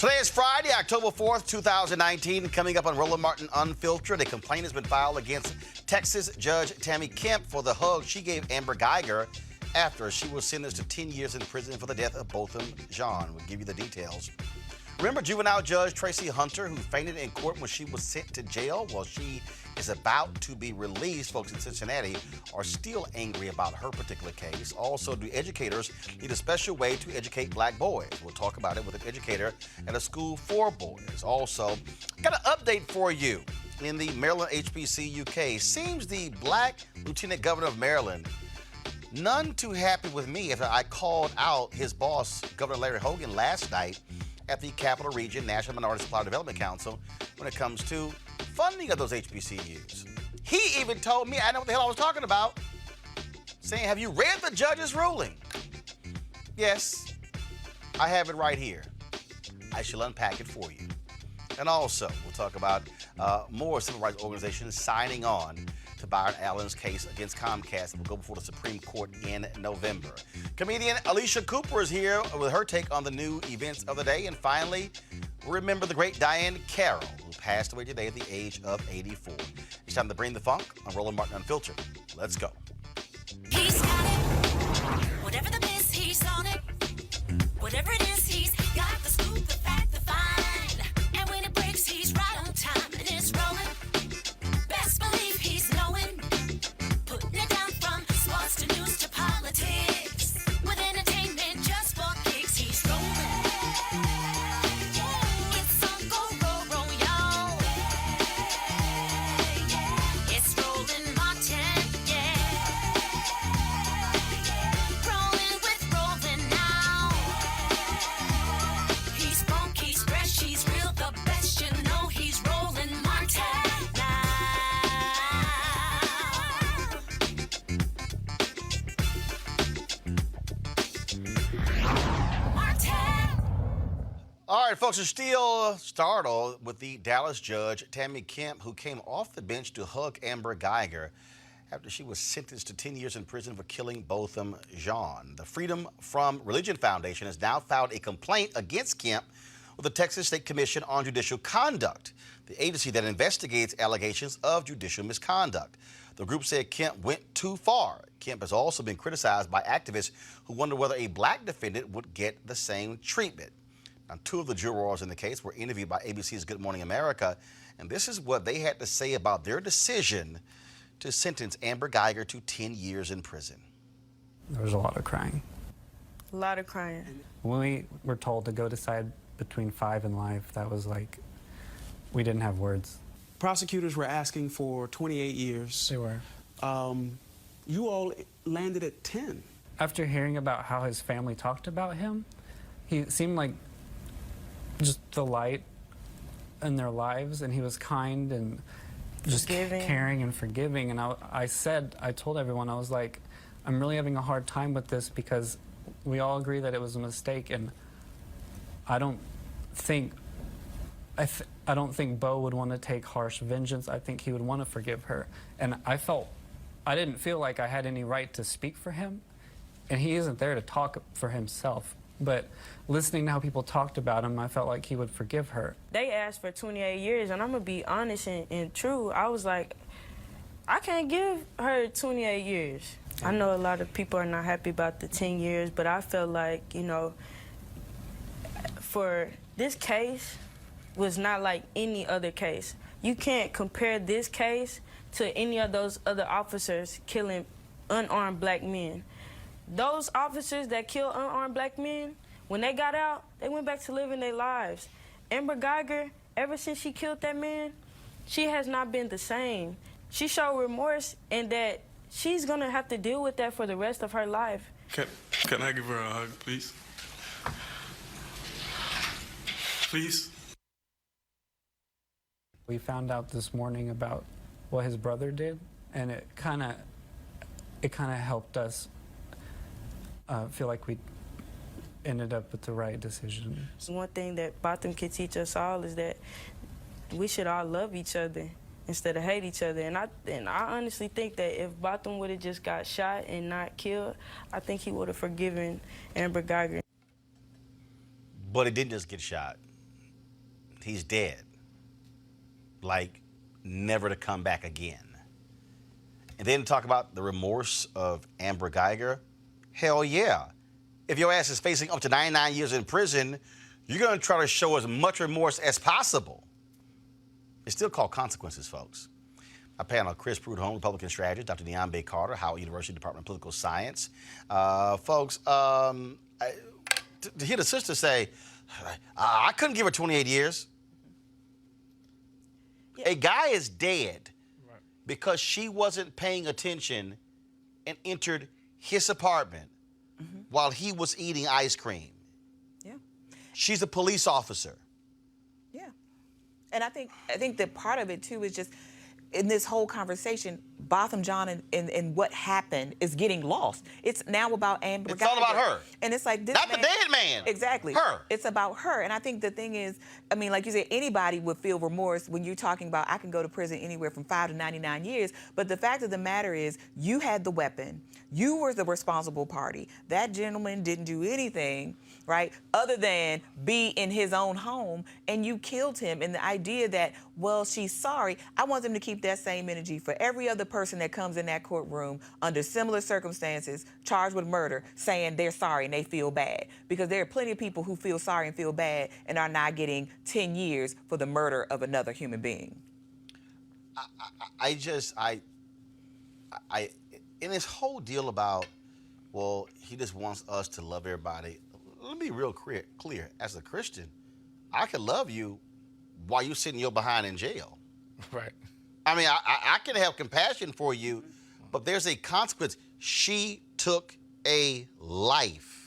Today is Friday, October 4th, 2019. Coming up on Roland Martin Unfiltered, a complaint has been filed against Texas Judge Tammy Kemp for the hug she gave Amber Guyger after she was sentenced to 10 years in prison for the death of Botham Jean. We'll give you the details. Remember juvenile Judge Traci Hunter, who fainted in court when she was sent to jail? Well, she is about to be released. Folks in Cincinnati are still angry about her particular case. Also, do educators need a special way to educate black boys? We'll talk about it with an educator at a school for boys. Also, got an update for you. In the Maryland HBCU case, seems the black lieutenant governor of Maryland none too happy with me after I called out his boss, Governor Larry Hogan, last night at the Capital Region National Minority Supply Development Council when it comes to funding of those HBCUs. He even told me, I didn't know what the hell I was talking about, saying, have you read the judge's ruling? Yes, I have it right here. I shall unpack it for you. And also, we'll talk about more civil rights organizations signing on to Byron Allen's case against Comcast that will go before the Supreme Court in November. Comedian Alycia Cooper is here with her take on the new events of the day. And finally, remember the great Diahann Carroll, who passed away today at the age of 84. It's time to bring the funk on Roland Martin Unfiltered. Let's go. He's got it. Whatever the miss, he's on it. Whatever it is, he's got the scoop, the fact, the find. And when it breaks, he's right on time. And it's rolling. Best believe he's knowing. Putting it down from sports to news to politics. With entertainment just for kicks, he's rolling. It's on go, roll, y'all. It's Roland Martin, yeah. Rolling with Roland now. He's funky, he's fresh, he's real, the best, you know he's Roland Martin now. Martin. All right, folks, are still startled with the Dallas judge, Tammy Kemp, who came off the bench to hug Amber Guyger after she was sentenced to 10 years in prison for killing Botham Jean. The Freedom from Religion Foundation has now filed a complaint against Kemp with the Texas State Commission on Judicial Conduct, the agency that investigates allegations of judicial misconduct. The group said Kemp went too far. Kemp has also been criticized by activists who wonder whether a black defendant would get the same treatment. Now, two of the jurors in the case were interviewed by ABC's Good Morning America, and this is what they had to say about their decision to sentence Amber Guyger to 10 years in prison. There was a lot of crying. A lot of crying. When we were told to go decide between 5 and life, that was like, we didn't have words. Prosecutors were asking for 28 years. They were. You all landed at 10. After hearing about how his family talked about him, he seemed like just the light in their lives, and he was kind and just Forgiving. caring and forgiving. And I told everyone, I was like, I'm really having a hard time with this because we all agree that it was a mistake, and I don't think Bo would want to take harsh vengeance. I think he would want to forgive her. And I didn't feel like I had any right to speak for him, and he isn't there to talk for himself. But listening to how people talked about him, I felt like he would forgive her. They asked for 28 years, and I'm going to be honest and true. I was like, I can't give her 28 years. I know a lot of people are not happy about the 10 years, but I felt like, you know, for this case was not like any other case. You can't compare this case to any of those other officers killing unarmed black men. Those officers that killed unarmed black men, when they got out, they went back to living their lives. Amber Guyger, ever since she killed that man, she has not been the same. She showed remorse, and that she's gonna have to deal with that for the rest of her life. Can I give her a hug, please? Please? We found out this morning about what his brother did, and it kind of helped us feel like we ended up with the right decision. One thing that Botham can teach us all is that we should all love each other instead of hate each other. And I honestly think that if Botham would have just got shot and not killed, I think he would have forgiven Amber Guyger. But he didn't just get shot. he's dead. Like, never to come back again. And then talk about the remorse of Amber Guyger. Hell yeah. If your ass is facing up to 99 years in prison, you're going to try to show as much remorse as possible. It's still called consequences, folks. My panel, Chris Prudhomme, Republican strategist, Dr. Diahann Carroll, Howard University Department of Political Science. Folks, to hear the sister say, I couldn't give her 28 years. Yeah. A guy is dead because she wasn't paying attention and entered his apartment while he was eating ice cream. Yeah. She's a police officer. Yeah. And I think that part of it, too, is just in this whole conversation, Botham Jean and what happened is getting lost. It's now about Amber Guyger. It's all about her. And it's like this Not the dead man. Exactly. Her. It's about her. And I think the thing is, I mean, like you said, anybody would feel remorse when you're talking about I can go to prison anywhere from 5 to 99 years. But the fact of the matter is you had the weapon. You were the responsible party. That gentleman didn't do anything, right, other than be in his own home, and you killed him. And the idea that, well, she's sorry, I want them to keep that same energy for every other person that comes in that courtroom under similar circumstances, charged with murder, saying they're sorry and they feel bad. Because there are plenty of people who feel sorry and feel bad and are not getting 10 years for the murder of another human being. In this whole deal about, well, he just wants us to love everybody. Let me be real clear. As a Christian, I can love you while you're sitting your behind in jail. Right. I mean, I can have compassion for you, but there's a consequence. She took a life.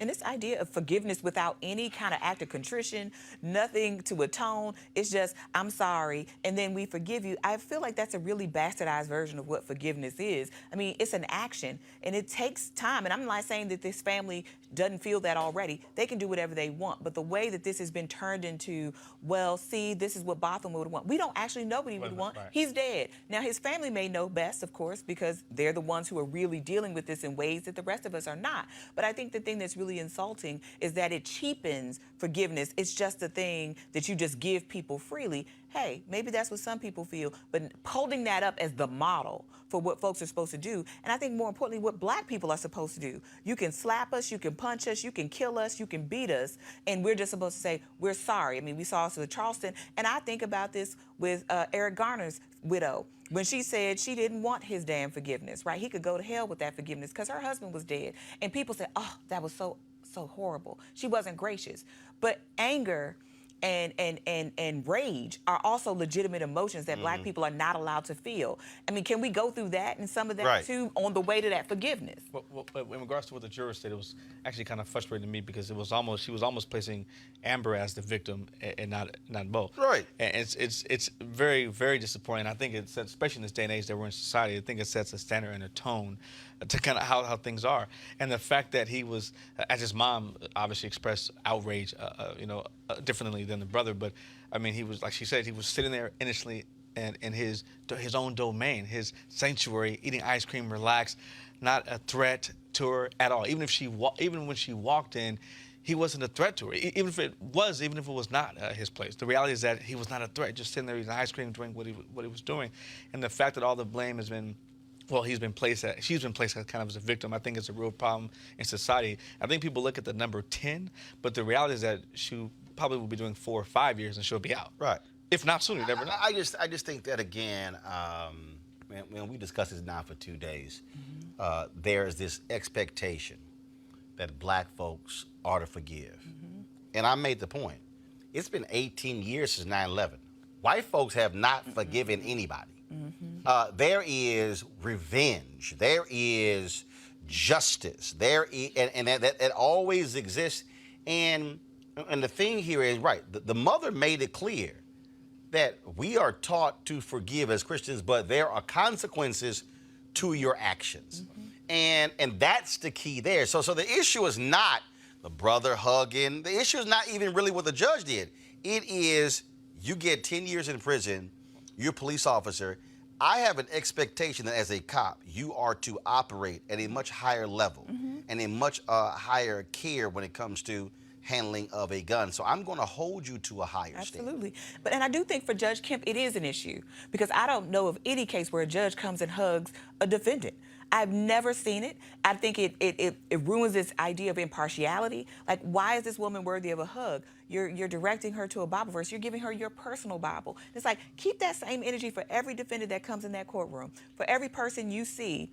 And this idea of forgiveness without any kind of act of contrition, nothing to atone, it's just, I'm sorry, and then we forgive you. I feel like that's a really bastardized version of what forgiveness is. I mean, it's an action, and it takes time. And I'm not saying that this family doesn't feel that already. They can do whatever they want. But the way that this has been turned into, well, see, this is what Botham would want. We don't actually know what he would want. Right. He's dead. Now, his family may know best, of course, because they're the ones who are really dealing with this in ways that the rest of us are not. But I think the thing that's really insulting is that it cheapens forgiveness. It's just a thing that you just give people freely. Hey, maybe that's what some people feel, but holding that up as the model for what folks are supposed to do, and I think more importantly, what black people are supposed to do. You can slap us, you can punch us, you can kill us, you can beat us, and we're just supposed to say, we're sorry. I mean, we saw this with Charleston, and I think about this with Eric Garner's widow, when she said she didn't want his damn forgiveness, right? He could go to hell with that forgiveness because her husband was dead. And people said, oh, that was so horrible. She wasn't gracious. But anger and rage are also legitimate emotions that black people are not allowed to feel. I mean, can we go through that and some of that too on the way to that forgiveness? Well, in regards to what the juror said, it was actually kind of frustrating to me because she was almost placing Amber as the victim and not both. Right. And it's very, very disappointing. I think it's, especially in this day and age that we're in society, I think it sets a standard and a tone to kind of how things are. And the fact that he was, as his mom obviously expressed outrage, differently than the brother, but I mean, he was, like she said, he was sitting there innocently in his own domain, his sanctuary, eating ice cream, relaxed, not a threat to her at all. Even when she walked in, he wasn't a threat to her. Even if it was not his place. The reality is that he was not a threat, just sitting there eating ice cream, doing what he was doing. And the fact that all the blame has been, well, she's been placed as kind of as a victim, I think it's a real problem in society. I think people look at the number 10, but the reality is that she probably will be doing 4 or 5 years and she'll be out. Right. If not sooner, you never know. I just think that, again, when we discussed this now for 2 days, there is this expectation that black folks are to forgive. And I made the point. It's been 18 years since 9/11. White folks have not forgiven anybody. There is revenge. There is justice. There is, and that always exists. And the thing here is, right, the mother made it clear that we are taught to forgive as Christians, but there are consequences to your actions. And that's the key there. So the issue is not the brother hugging. The issue is not even really what the judge did. It is you get 10 years in prison, you're a police officer. I have an expectation that as a cop, you are to operate at a much higher level and a much higher care when it comes to handling of a gun. So I'm going to hold you to a higher standard. Absolutely. And I do think for Judge Kemp, it is an issue because I don't know of any case where a judge comes and hugs a defendant. I've never seen it. I think it ruins this idea of impartiality. Like, why is this woman worthy of a hug? You're directing her to a Bible verse. You're giving her your personal Bible. It's like, keep that same energy for every defendant that comes in that courtroom. For every person you see,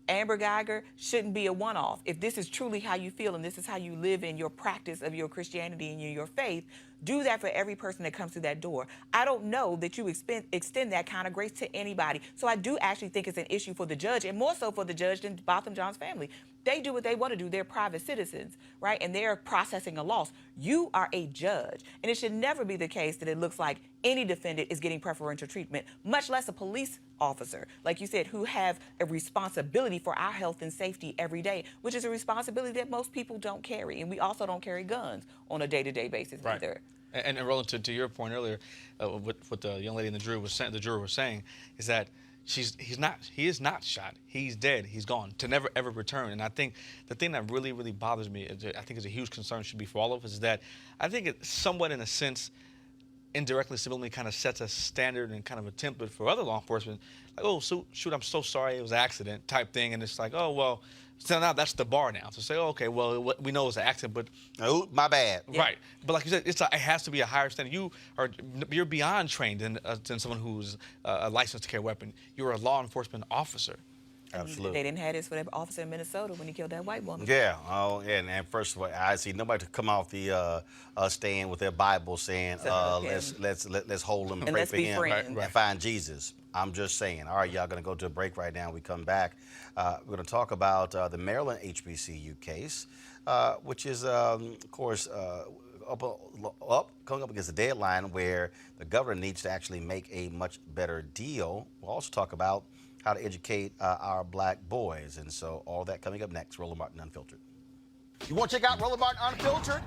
Amber Guyger shouldn't be a one-off. If this is truly how you feel and this is how you live in your practice of your Christianity and your faith, do that for every person that comes through that door. I don't know that you extend that kind of grace to anybody. So I do actually think it's an issue for the judge, and more so for the judge than Botham Jean's family. They do what they want to do. They're private citizens, right? And they're processing a loss. You are a judge. And it should never be the case that it looks like any defendant is getting preferential treatment, much less a police officer, like you said, who have a responsibility for our health and safety every day, which is a responsibility that most people don't carry. And we also don't carry guns on a day-to-day basis either. And Roland, to your point earlier, what the young lady in the juror was saying is that he is not shot. He's dead. He's gone to never ever return. And I think the thing that really bothers me, I think is a huge concern, should be for all of us, is that I think it somewhat, in a sense, indirectly, subliminally kind of sets a standard and kind of a template for other law enforcement. Like, oh, shoot, I'm so sorry, it was an accident type thing. And it's like, oh, well, so now that's the bar now. To say, oh, okay, well, we know it's an accident, but... Oh, my bad. Right. But like you said, it has to be a higher standard. You're beyond trained than someone who's licensed to carry a weapon. You're a law enforcement officer. Absolutely. They didn't have this for that officer in Minnesota when he killed that white woman. Yeah. Oh, and first of all, I see nobody to come off the stand with their Bible saying, let's hold him and pray for him and find Jesus. I'm just saying. All right, y'all going to go to a break right now. We come back. We're going to talk about the Maryland HBCU case, which is, of course, coming up against a deadline where the governor needs to actually make a much better deal. We'll also talk about how to educate our black boys. And so all that coming up next, Roland Martin Unfiltered. You want to check out Roland Martin Unfiltered?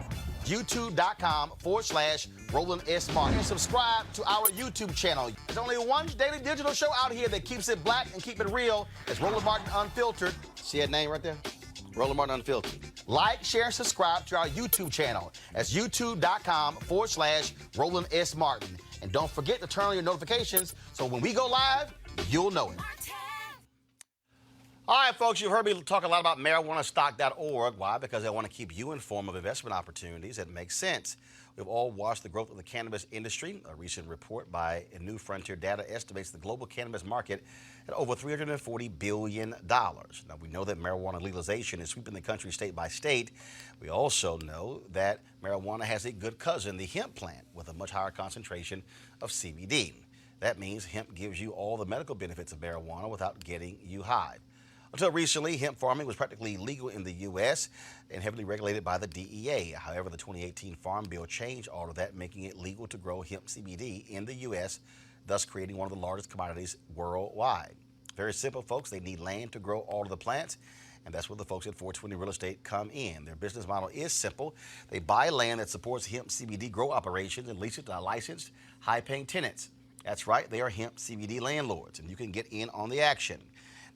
YouTube.com/Roland S. Martin. And subscribe to our YouTube channel. There's only one daily digital show out here that keeps it black and keep it real. It's Roland Martin Unfiltered. See that name right there? Roland Martin Unfiltered. Like, share, and subscribe to our YouTube channel. That's YouTube.com/Roland S. Martin. And don't forget to turn on your notifications so when we go live, you'll know it. All right, folks, you've heard me talk a lot about marijuanastock.org. Why? Because I want to keep you informed of investment opportunities that make sense. We've all watched the growth of the cannabis industry. A recent report by New Frontier Data estimates the global cannabis market at over $340 billion. Now, we know that marijuana legalization is sweeping the country state by state. We also know that marijuana has a good cousin, the hemp plant, with a much higher concentration of CBD. That means hemp gives you all the medical benefits of marijuana without getting you high. Until recently, hemp farming was practically legal in the U.S. and heavily regulated by the DEA. However, the 2018 Farm Bill changed all of that, making it legal to grow hemp CBD in the U.S., thus creating one of the largest commodities worldwide. Very simple, folks. They need land to grow all of the plants, and that's where the folks at 420 Real Estate come in. Their business model is simple. They buy land that supports hemp CBD grow operations and lease it to licensed, high-paying tenants. That's right, they are hemp CBD landlords, and you can get in on the action.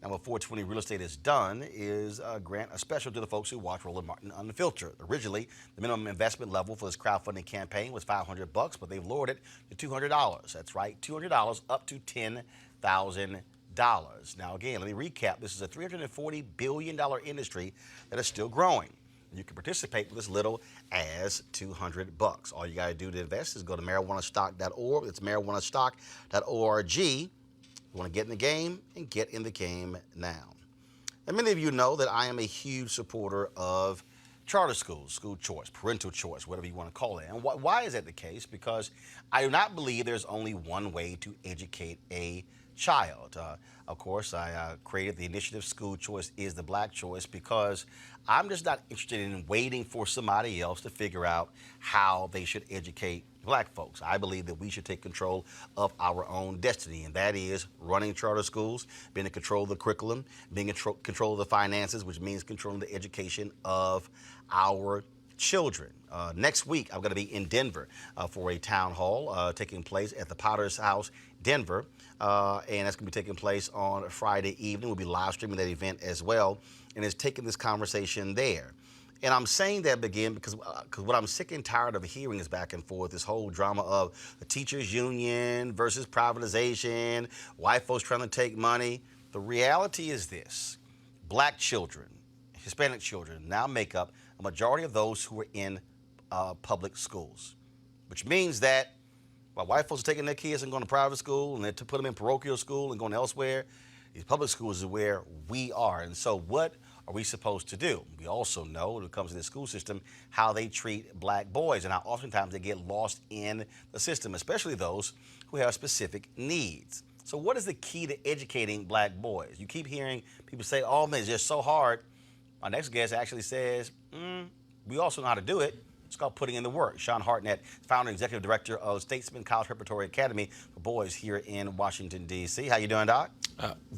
Now, what 420 Real Estate has done is grant a special to the folks who watch Roland Martin Unfiltered. Originally, the minimum investment level for this crowdfunding campaign was $500, but they've lowered it to $200. That's right, $200 up to $10,000. Now, again, let me recap. This is a $340 billion industry that is still growing. You can participate with as little as $200. All you got to do to invest is go to marijuanastock.org. It's marijuanastock.org. You want to get in the game and get in the game now. And many of you know that I am a huge supporter of charter schools, school choice, parental choice, whatever you want to call it. And why is that the case? Because I do not believe there's only one way to educate a child. Of course, I created the initiative School Choice is the Black Choice because I'm just not interested in waiting for somebody else to figure out how they should educate black folks. I believe that we should take control of our own destiny, and that is running charter schools, being in control of the curriculum, being in control of the finances, which means controlling the education of our children. Next week, I'm going to be in Denver for a town hall taking place at the Potter's House, Denver, and that's going to be taking place on Friday evening. We'll be live streaming that event as well, and it's taking this conversation there. And I'm saying that again because what I'm sick and tired of hearing is back and forth, this whole drama of the teachers union versus privatization, white folks trying to take money. The reality is this: black children, Hispanic children now make up a majority of those who are in public schools, which means that while white folks are taking their kids and going to private school and they put them in parochial school and going elsewhere, these public schools is where we are. And so what are we supposed to do? We also know when it comes to the school system how they treat black boys and how oftentimes they get lost in the system, especially those who have specific needs. So what is the key to educating black boys? You keep hearing people say, oh man, it's just so hard. My next guest actually says, we also know how to do it. It's called putting in the work. Sean Hartnett, founder and executive director of Statesman College Preparatory Academy for Boys here in Washington, D.C. How you doing, Doc?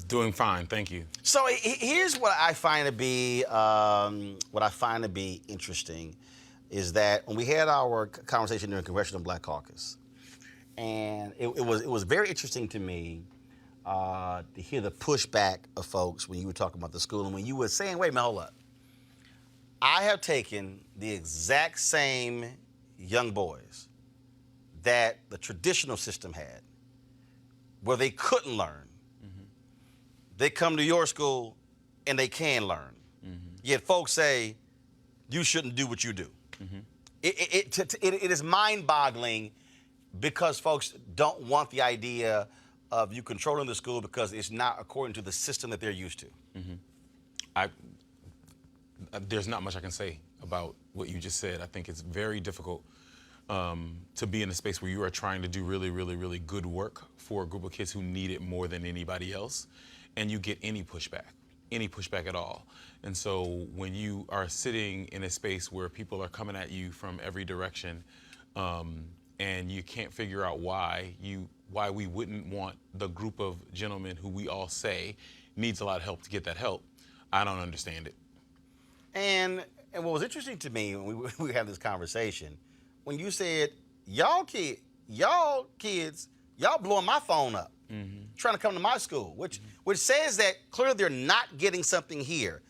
Doing fine, thank you. So here's what I find to be interesting is that when we had our conversation during Congressional Black Caucus, and it was very interesting to me to hear the pushback of folks when you were talking about the school and when you were saying, wait a minute, hold up. I have taken the exact same young boys that the traditional system had, where they couldn't learn. They come to your school and they can learn. Yet folks say, you shouldn't do what you do. It is mind-boggling because folks don't want the idea of you controlling the school because it's not according to the system that they're used to. There's not much I can say about what you just said. I think it's very difficult to be in a space where you are trying to do really, really, really good work for a group of kids who need it more than anybody else, and you get any pushback at all. And so when you are sitting in a space where people are coming at you from every direction, and you can't figure out why we wouldn't want the group of gentlemen who we all say needs a lot of help to get that help, I don't understand it. And what was interesting to me when we had this conversation, when you said, y'all kids, y'all blowing my phone up, trying to come to my school, which says that clearly they're not getting something here.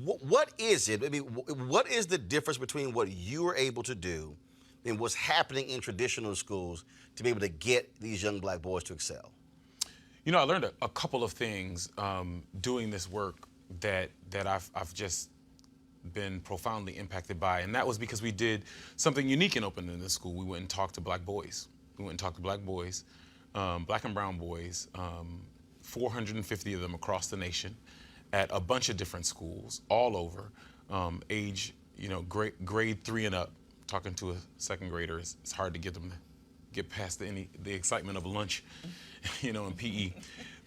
What is it? I mean, what is the difference between what you were able to do and what's happening in traditional schools to be able to get these young black boys to excel? You know, I learned a couple of things doing this work that I've just been profoundly impacted by, and that was because we did something unique in opening the school. We went and talked to black boys. Black and brown boys, 450 of them across the nation at a bunch of different schools all over, age, grade 3 and up. Talking to a second grader, it's hard to get them to get past the excitement of lunch, in PE.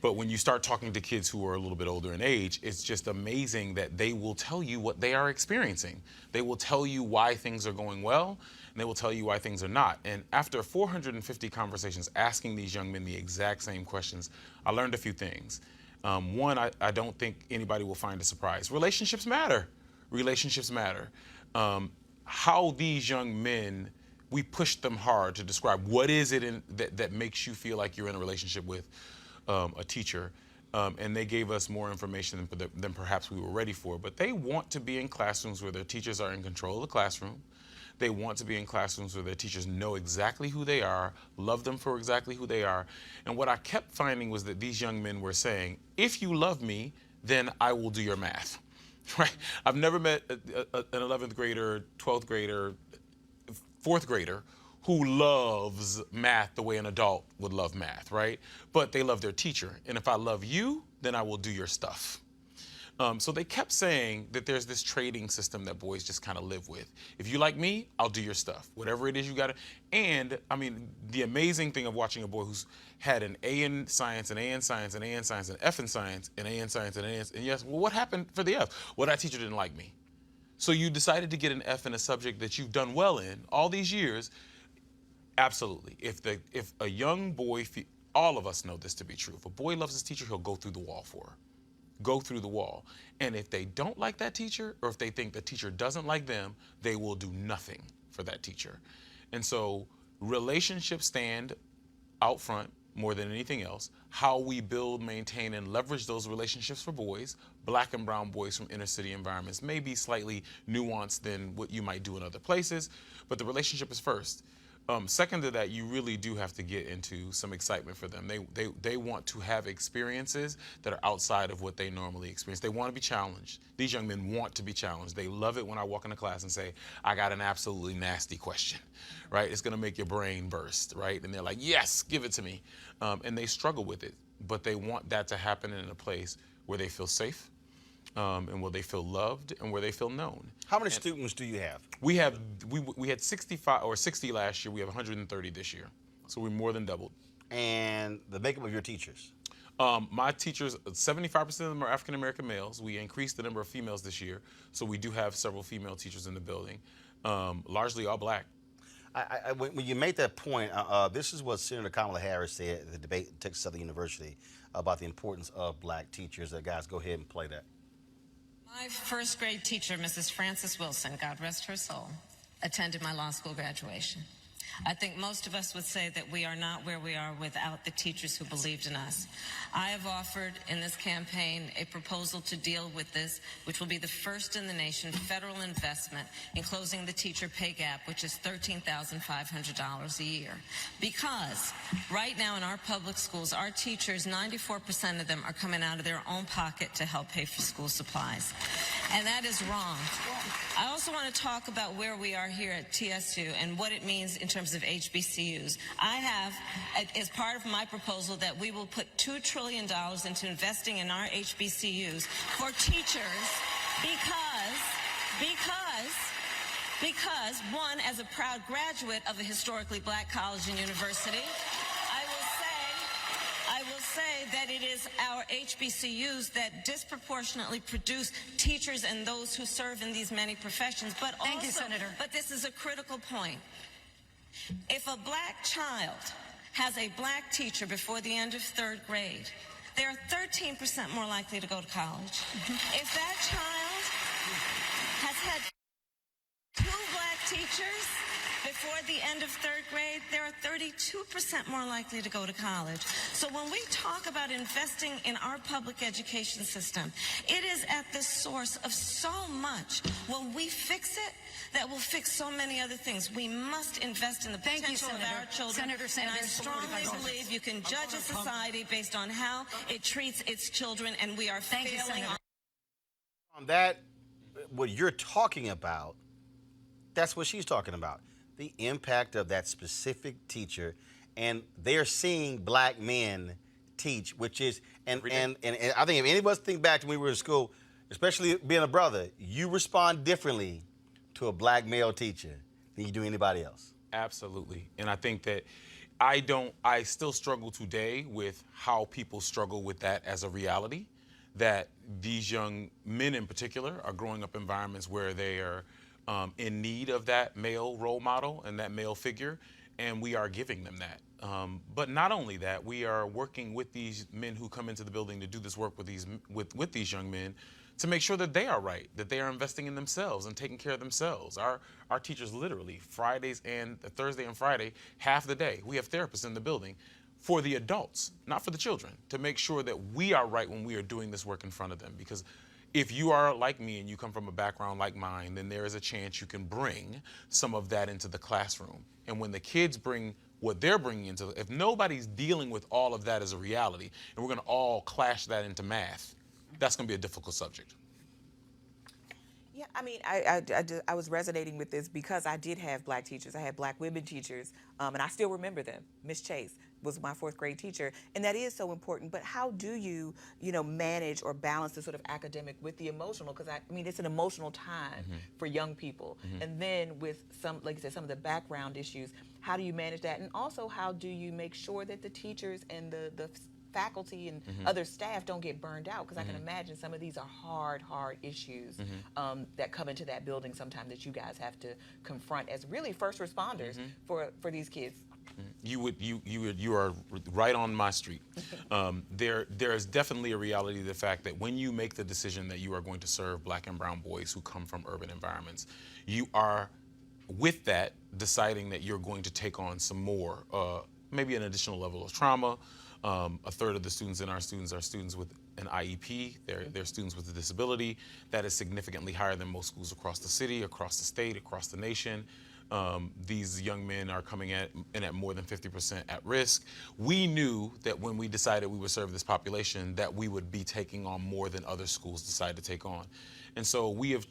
But when you start talking to kids who are a little bit older in age, it's just amazing that they will tell you what they are experiencing. They will tell you why things are going well, and they will tell you why things are not. And after 450 conversations asking these young men the exact same questions, I learned a few things. One, I don't think anybody will find a surprise. Relationships matter. How these young men, we pushed them hard to describe what is it that makes you feel like you're in a relationship with a teacher, and they gave us more information than perhaps we were ready for. But they want to be in classrooms where their teachers are in control of the classroom. They want to be in classrooms where their teachers know exactly who they are, love them for exactly who they are. And what I kept finding was that these young men were saying, if you love me, then I will do your math. Right? I've never met an 11th grader, 12th grader, 4th grader who loves math the way an adult would love math, right? But they love their teacher. And if I love you, then I will do your stuff. So they kept saying that there's this trading system that boys just kind of live with. If you like me, I'll do your stuff. Whatever it is you got to. And, I mean, the amazing thing of watching a boy who's had an A in science, an A in science, an A in science, an F in science, an A in science, an A in science. And yes, well, what happened for the F? Well, that teacher didn't like me. So you decided to get an F in a subject that you've done well in all these years. Absolutely. If a young boy, all of us know this to be true. If a boy loves his teacher, he'll go through the wall for her. Go through the wall. And if they don't like that teacher, or if they think the teacher doesn't like them, they will do nothing for that teacher. And so relationships stand out front more than anything else, how we build, maintain, and leverage those relationships for boys, black and brown boys from inner city environments, may be slightly nuanced than what you might do in other places, but the relationship is first. Second to that, you really do have to get into some excitement for them. They want to have experiences that are outside of what they normally experience. They want to be challenged. These young men want to be challenged. They love it when I walk into class and say, I got an absolutely nasty question, right? It's going to make your brain burst, right? And they're like, yes, give it to me. And they struggle with it, but they want that to happen in a place where they feel safe, and where they feel loved, and where they feel known. How many students do you have? We had 65 or 60 last year. We have 130 this year, so we more than doubled. And the makeup of your teachers? My teachers, 75% of them are African American males. We increased the number of females this year, so we do have several female teachers in the building, largely all black. When you made that point, this is what Senator Kamala Harris said at the debate at Texas Southern University about the importance of black teachers. Guys, go ahead and play that. My first grade teacher, Mrs. Frances Wilson, God rest her soul, attended my law school graduation. I think most of us would say that we are not where we are without the teachers who believed in us. I have offered in this campaign a proposal to deal with this, which will be the first in the nation federal investment in closing the teacher pay gap, which is $13,500 a year. Because right now in our public schools, our teachers, 94% of them are coming out of their own pocket to help pay for school supplies. And that is wrong. I also want to talk about where we are here at TSU and what it means in terms of HBCUs. I have, as part of my proposal, that we will put $2 trillion into investing in our HBCUs for teachers because one, as a proud graduate of a historically black college and university, I will say that it is our HBCUs that disproportionately produce teachers and those who serve in these many professions. But also, Thank you, Senator. But this is a critical point. If a black child has a black teacher before the end of third grade, they are 13% more likely to go to college. If that child has had 2 black teachers before the end of third grade, they are 32% more likely to go to college. So when we talk about investing in our public education system, it is at the source of so much. When we fix it, that will fix so many other things. We must invest in the potential of our children. And I strongly believe you can judge a society based on how it treats its children, and we are failing on that. What you're talking about, that's what she's talking about. The impact of that specific teacher, and they're seeing black men teach, which is, and I think if any of us think back to when we were in school, especially being a brother, you respond differently to a black male teacher than you do anybody else. Absolutely. And I think that I still struggle today with how people struggle with that as a reality, that these young men in particular are growing up in environments where they are in need of that male role model and that male figure, and we are giving them that. But not only that, we are working with these men who come into the building to do this work with these young men to make sure that they are right, that they are investing in themselves and taking care of themselves. Our teachers literally, Fridays and Thursday and Friday, half the day, we have therapists in the building for the adults, not for the children, to make sure that we are right when we are doing this work in front of them. Because if you are like me and you come from a background like mine, then there is a chance you can bring some of that into the classroom. And when the kids bring what they're bringing into, if nobody's dealing with all of that as a reality, and we're gonna all clash that into math, that's gonna be a difficult subject. Yeah, I mean, I was resonating with this because I did have black teachers. I had black women teachers, and I still remember them. Miss Chase was my 4th grade teacher, and that is so important. But how do you, manage or balance the sort of academic with the emotional? Because I mean, it's an emotional time for young people. And then with some, like you said, some of the background issues, how do you manage that? And also, how do you make sure that the teachers and the faculty and other staff don't get burned out? Because I can imagine some of these are hard issues that come into that building sometime that you guys have to confront as really first responders for these kids. You are right on my street. There is definitely a reality to the fact that when you make the decision that you are going to serve black and brown boys who come from urban environments, you are with that deciding that you're going to take on some more maybe an additional level of trauma. A third of the students in our students are students with an IEP. They're students with a disability. That is significantly higher than most schools across the city, across the state, across the nation. These young men are coming in at more than 50% at risk. We knew that when we decided we would serve this population, that we would be taking on more than other schools decide to take on. And so we have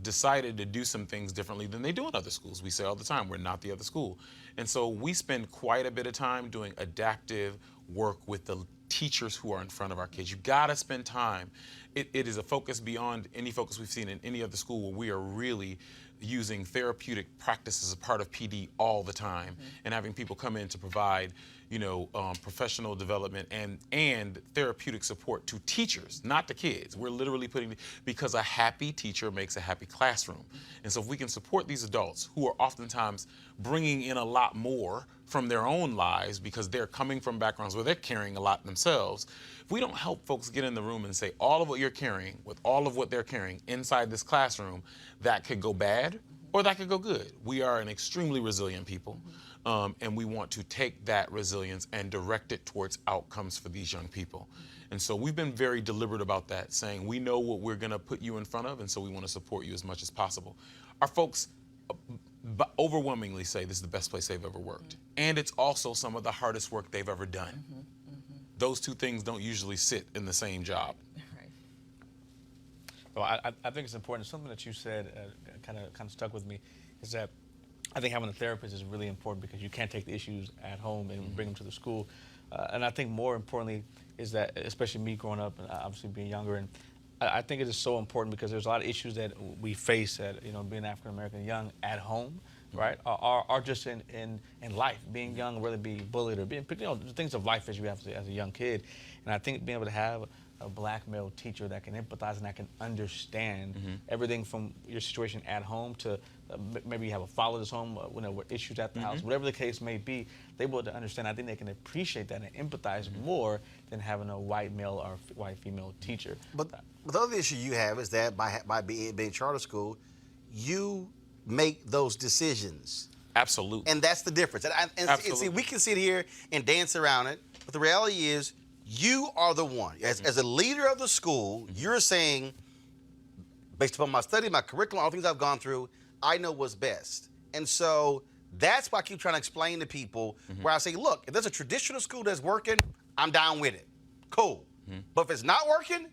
decided to do some things differently than they do in other schools. We say all the time, we're not the other school. And so we spend quite a bit of time doing adaptive work with the teachers who are in front of our kids. You gotta spend time. It is a focus beyond any focus we've seen in any other school, where we are really using therapeutic practice as a part of PD all the time, and having people come in to provide, professional development and therapeutic support to teachers, not the kids. We're literally because a happy teacher makes a happy classroom. And so if we can support these adults who are oftentimes bringing in a lot more from their own lives because they're coming from backgrounds where they're carrying a lot themselves, if we don't help folks get in the room and say all of what you're carrying with all of what they're carrying inside this classroom, that could go bad or that could go good. We are an extremely resilient people, and we want to take that resilience and direct it towards outcomes for these young people. And so we've been very deliberate about that, saying we know what we're gonna put you in front of, and so we wanna support you as much as possible. Our folks overwhelmingly say this is the best place they've ever worked. And it's also some of the hardest work they've ever done. Those two things don't usually sit in the same job. Well, I think it's important. Something that you said kind of stuck with me is that I think having a therapist is really important, because you can't take the issues at home and bring them to the school. And I think more importantly is that, especially me growing up and obviously being younger, and I think it is so important because there's a lot of issues that we face at, being African American and young at home, right? Are just in life, being young, whether it be bullied or being, the things of life as you have as a young kid. And I think being able to have a black male teacher that can empathize and that can understand everything from your situation at home to maybe you have a father that's home, with issues at the house, whatever the case may be, they're able to understand. I think they can appreciate that and empathize more than having a white male or white female teacher. But the other issue you have is that by being charter school, you make those decisions. Absolutely. And that's the difference. And see, we can sit here and dance around it, but the reality is you are the one. As a leader of the school, you're saying, based upon my study, my curriculum, all the things I've gone through, I know what's best. And so that's why I keep trying to explain to people where I say, look, if there's a traditional school that's working, I'm down with it. Cool. But if it's not working,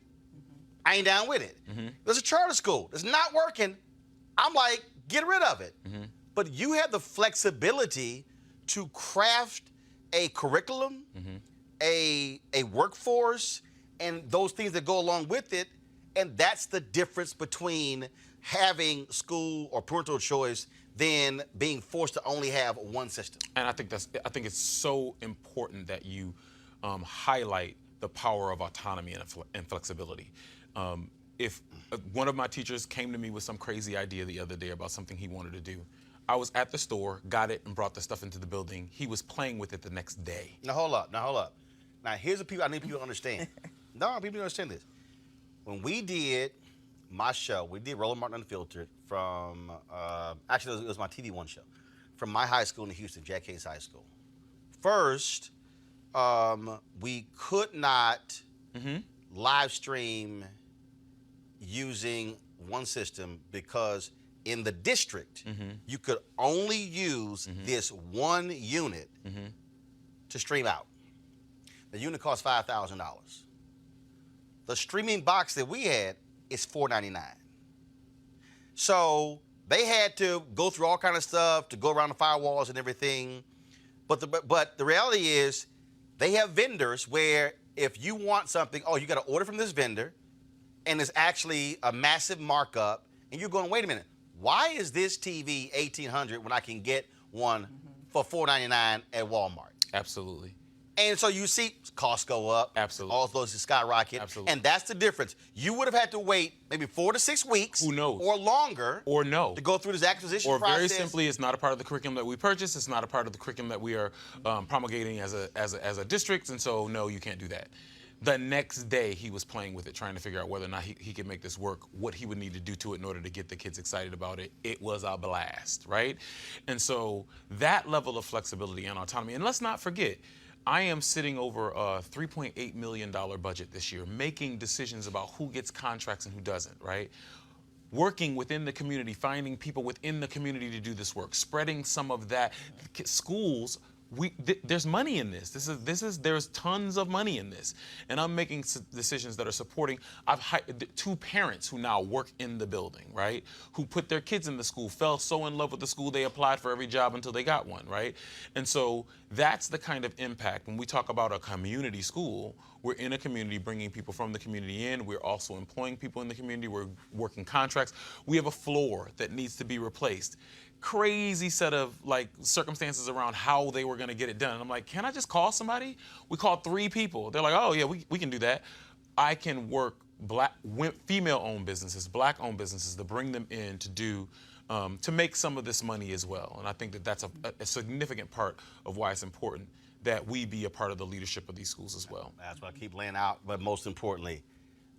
I ain't down with it. There's a charter school that's not working, I'm like, get rid of it. But you have the flexibility to craft a curriculum, a workforce, and those things that go along with it. And that's the difference between having school or parental choice than being forced to only have one system. And I think it's so important that you highlight the power of autonomy and flexibility. If one of my teachers came to me with some crazy idea the other day about something he wanted to do, I was at the store, got it, and brought the stuff into the building. He was playing with it the next day. Now hold up. Now here's the people I need people to understand. People don't understand this. When we did my show, we did Roland Martin Unfiltered from, actually it was my TV One show, from my high school in Houston, Jack Hayes High School. First, we could not live stream using one system because in the district, you could only use this one unit to stream out. The unit cost $5,000. The streaming box that we had is $499. So they had to go through all kind of stuff to go around the firewalls and everything. But the reality is they have vendors where if you want something, you got to order from this vendor, and it's actually a massive markup, and you're going, wait a minute, why is this TV $1,800 when I can get one for $499 at Walmart? Absolutely. And so you see costs go up. Absolutely. All those skyrocket. Absolutely. And that's the difference. You would have had to wait maybe 4 to 6 weeks. Who knows? Or longer. Or no. To go through this acquisition process. Or very simply, it's not a part of the curriculum that we purchased. It's not a part of the curriculum that we are promulgating as a district. And so, no, you can't do that. The next day, he was playing with it, trying to figure out whether or not he could make this work, what he would need to do to it in order to get the kids excited about it. It was a blast, right? And so that level of flexibility and autonomy, and let's not forget, I am sitting over a $3.8 million budget this year, making decisions about who gets contracts and who doesn't, right? Working within the community, finding people within the community to do this work, spreading some of that. Schools, there's money in this. There's tons of money in this, and I'm making decisions that are supporting. I've hired 2 parents who now work in the building, right? Who put their kids in the school, fell so in love with the school they applied for every job until they got one, right? And so that's the kind of impact. When we talk about a community school, we're in a community, bringing people from the community in. We're also employing people in the community. We're working contracts. We have a floor that needs to be replaced. Crazy set of circumstances around how they were going to get it done. And I'm like, can I just call somebody? We called 3 people. They're like, oh yeah, we can do that. I can work female-owned businesses, black-owned businesses to bring them in to do, to make some of this money as well. And I think that that's a significant part of why it's important that we be a part of the leadership of these schools as well. That's what I keep laying out. But most importantly,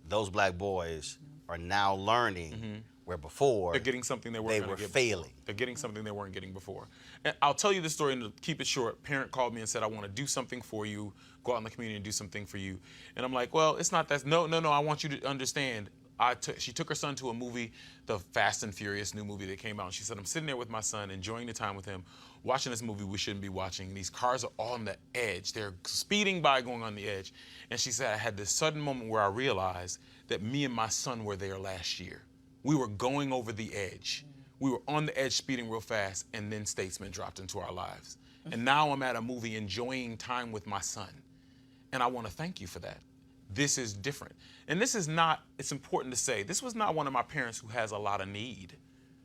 those black boys are now learning where before they're getting something they were failing. They're getting something they weren't getting before. And I'll tell you the story, and to keep it short, parent called me and said, I want to do something for you, go out in the community and do something for you. And I'm like, well, it's not that. No, I want you to understand. She took her son to a movie, the Fast and Furious new movie that came out. And she said, I'm sitting there with my son, enjoying the time with him, watching this movie we shouldn't be watching. These cars are on the edge. They're speeding by, going on the edge. And she said, I had this sudden moment where I realized that me and my son were there last year. We were going over the edge. We were on the edge, speeding real fast, and then Statesman dropped into our lives. And now I'm at a movie enjoying time with my son. And I want to thank you for that. This is different. And this is not, it's important to say, this was not one of my parents who has a lot of need.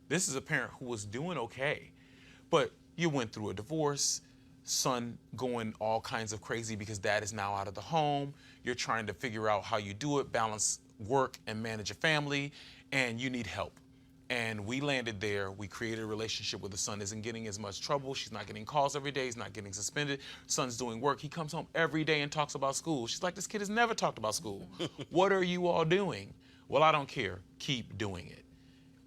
This is a parent who was doing okay. But you went through a divorce, son going all kinds of crazy because dad is now out of the home. You're trying to figure out how you do it, balance work and manage a family, and you need help. And we landed there. We created a relationship where the son isn't getting as much trouble. She's not getting calls every day. He's not getting suspended. Son's doing work. He comes home every day and talks about school. She's like, this kid has never talked about school. What are you all doing? Well, I don't care. Keep doing it.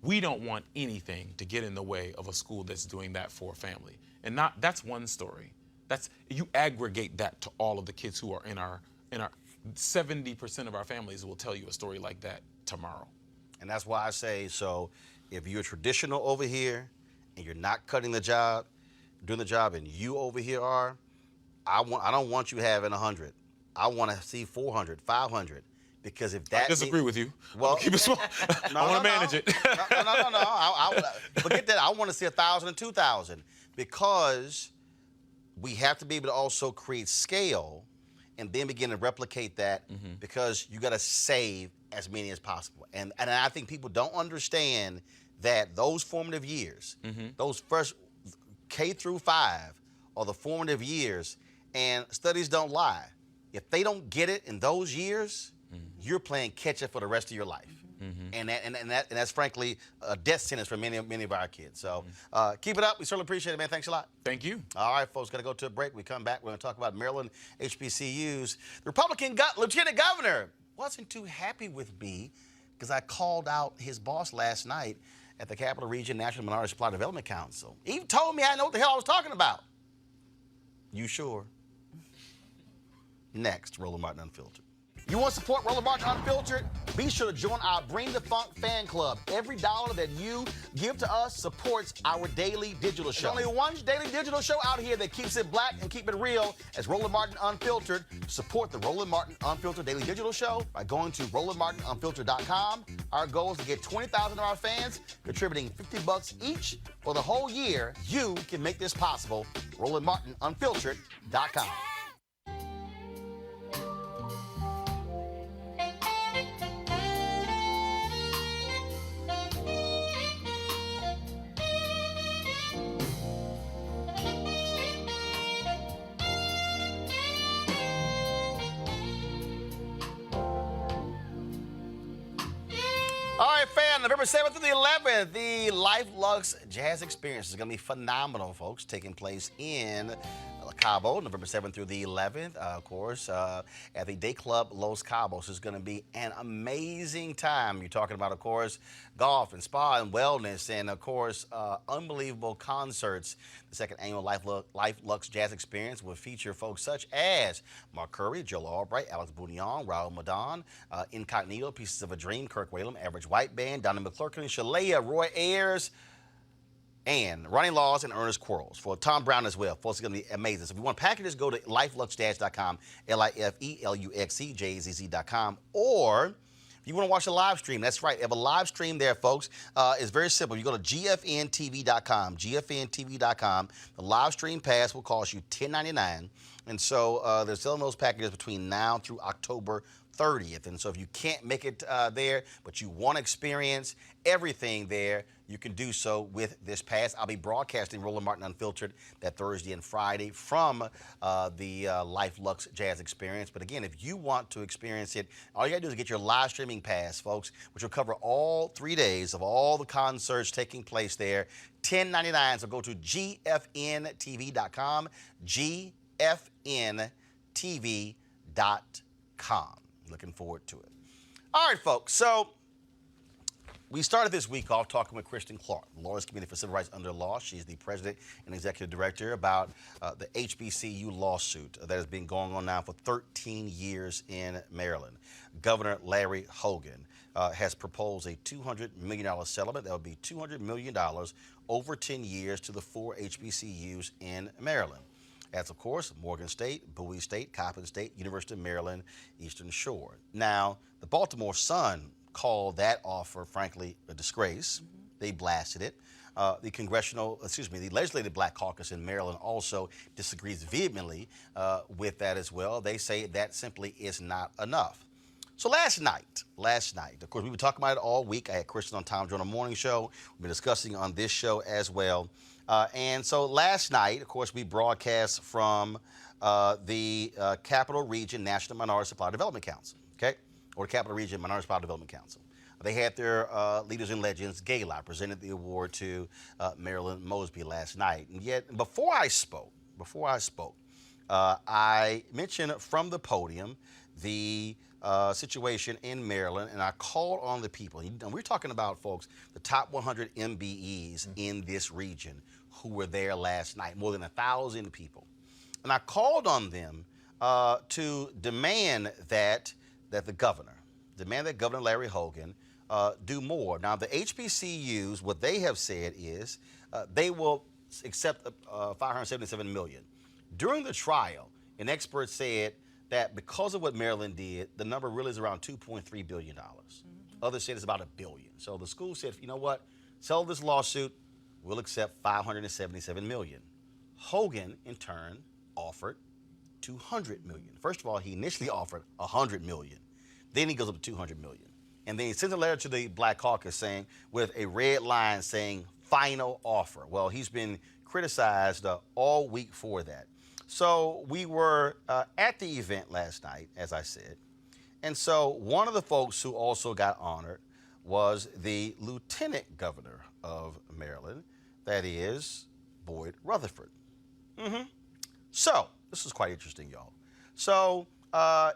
We don't want anything to get in the way of a school that's doing that for a family. And that's one story. You aggregate that to all of the kids who are in our 70% of our families will tell you a story like that tomorrow. And that's why I say, so if you're traditional over here and you're not cutting the job, doing the job, and you over here are, I don't want you having 100. I want to see 400, 500. Because if that... I disagree with you. Well, keep it small. I want to manage it. No. Forget that. I want to see 1,000 and 2,000 because we have to be able to also create scale and then begin to replicate that because you got to save as many as possible. And I think people don't understand that those formative years, those first K through 5 are the formative years, and studies don't lie. If they don't get it in those years, you're playing catch up for the rest of your life. And that's frankly a death sentence for many of our kids. So keep it up. We certainly appreciate it, man. Thanks a lot. Thank you. All right, folks, got to go to a break. We come back, we're going to talk about Maryland HBCUs. The Republican Lieutenant Governor wasn't too happy with me because I called out his boss last night at the Capital Region National Minority Supply Development Council. He told me I didn't know what the hell I was talking about. You sure? Next, Roland Martin Unfiltered. You want to support Roland Martin Unfiltered? Be sure to join our Bring the Funk fan club. Every dollar that you give to us supports our daily digital show. There's only one daily digital show out here that keeps it black and keep it real as Roland Martin Unfiltered. Support the Roland Martin Unfiltered daily digital show by going to RolandMartinUnfiltered.com. Our goal is to get 20,000 of our fans contributing $50 each for the whole year. You can make this possible. RolandMartinUnfiltered.com. All right, fam, November 7th through the 11th, the Luxe Jazz Experience is going to be phenomenal, folks, taking place in Cabo, November 7th through the 11th, of course, at the Day Club Los Cabos. It's going to be an amazing time. You're talking about, of course, golf and spa and wellness and, of course, unbelievable concerts. The second annual Luxe Jazz Experience will feature folks such as Mark Curry, Joel Albright, Alex Boudillon, Raul Madon, Incognito, Pieces of a Dream, Kirk Whalum, Average White Band, Donnie McClurkin, Shalea, Roy Ayers, and Ronnie Laws and Ernest Quarles. For Tom Brown as well. Folks, it's going to be amazing. So if you want packages, go to lifeluxjazz.com, LIFELUXEJZZ.com, or if you want to watch a live stream, that's right. They have a live stream there, folks. It's very simple. You go to gfntv.com, gfntv.com. The live stream pass will cost you $10.99. And so they're selling those packages between now through October 30th. And so if you can't make it there, but you want to experience everything there, you can do so with this pass. I'll be broadcasting Roland Martin Unfiltered that Thursday and Friday from the Life Luxe Jazz Experience. But again, if you want to experience it, all you got to do is get your live streaming pass, folks, which will cover all 3 days of all the concerts taking place there. $10.99. So go to gfntv.com, gfntv.com. Looking forward to it. All right, folks. So we started this week off talking with Kristen Clark, the Lawyers Committee for Civil Rights Under Law. She's the president and executive director about the HBCU lawsuit that has been going on now for 13 years in Maryland. Governor Larry Hogan has proposed a $200 million settlement. That would be $200 million over 10 years to the 4 HBCUs in Maryland. That's, of course, Morgan State, Bowie State, Coppin State, University of Maryland, Eastern Shore. Now, the Baltimore Sun called that offer, frankly, a disgrace. They blasted it. The Legislative Black Caucus in Maryland also disagrees vehemently with that as well. They say that simply is not enough. So last night, of course, we've been talking about it all week. I had Kristen on Tom Joyner Morning Show. We've been discussing on this show as well. And so last night, of course, we broadcast from the Capital Region National Minority Supply Development Council, okay? Or the Capital Region Minority Supply Development Council. They had their Leaders and Legends Gala, presented the award to Marilyn Mosby last night. And yet, before I spoke, I mentioned from the podium the situation in Maryland, and I called on the people. And we're talking about, folks, the top 100 MBEs in this region who were there last night, more than 1,000 people. And I called on them to demand that Governor Larry Hogan do more. Now, the HBCUs, what they have said is they will accept $577 million. During the trial, an expert said that because of what Maryland did, the number really is around $2.3 billion. Others said it's about $1 billion. So the school said, you know what, settle this lawsuit, we'll accept $577 million. Hogan, in turn, offered $200 million. First of all, he initially offered $100 million. Then he goes up to $200 million. And then he sends a letter to the Black Caucus saying, with a red line saying, final offer. Well, he's been criticized all week for that. So we were at the event last night, as I said. And so one of the folks who also got honored was the Lieutenant Governor of Maryland, that is Boyd Rutherford. So this is quite interesting, y'all. So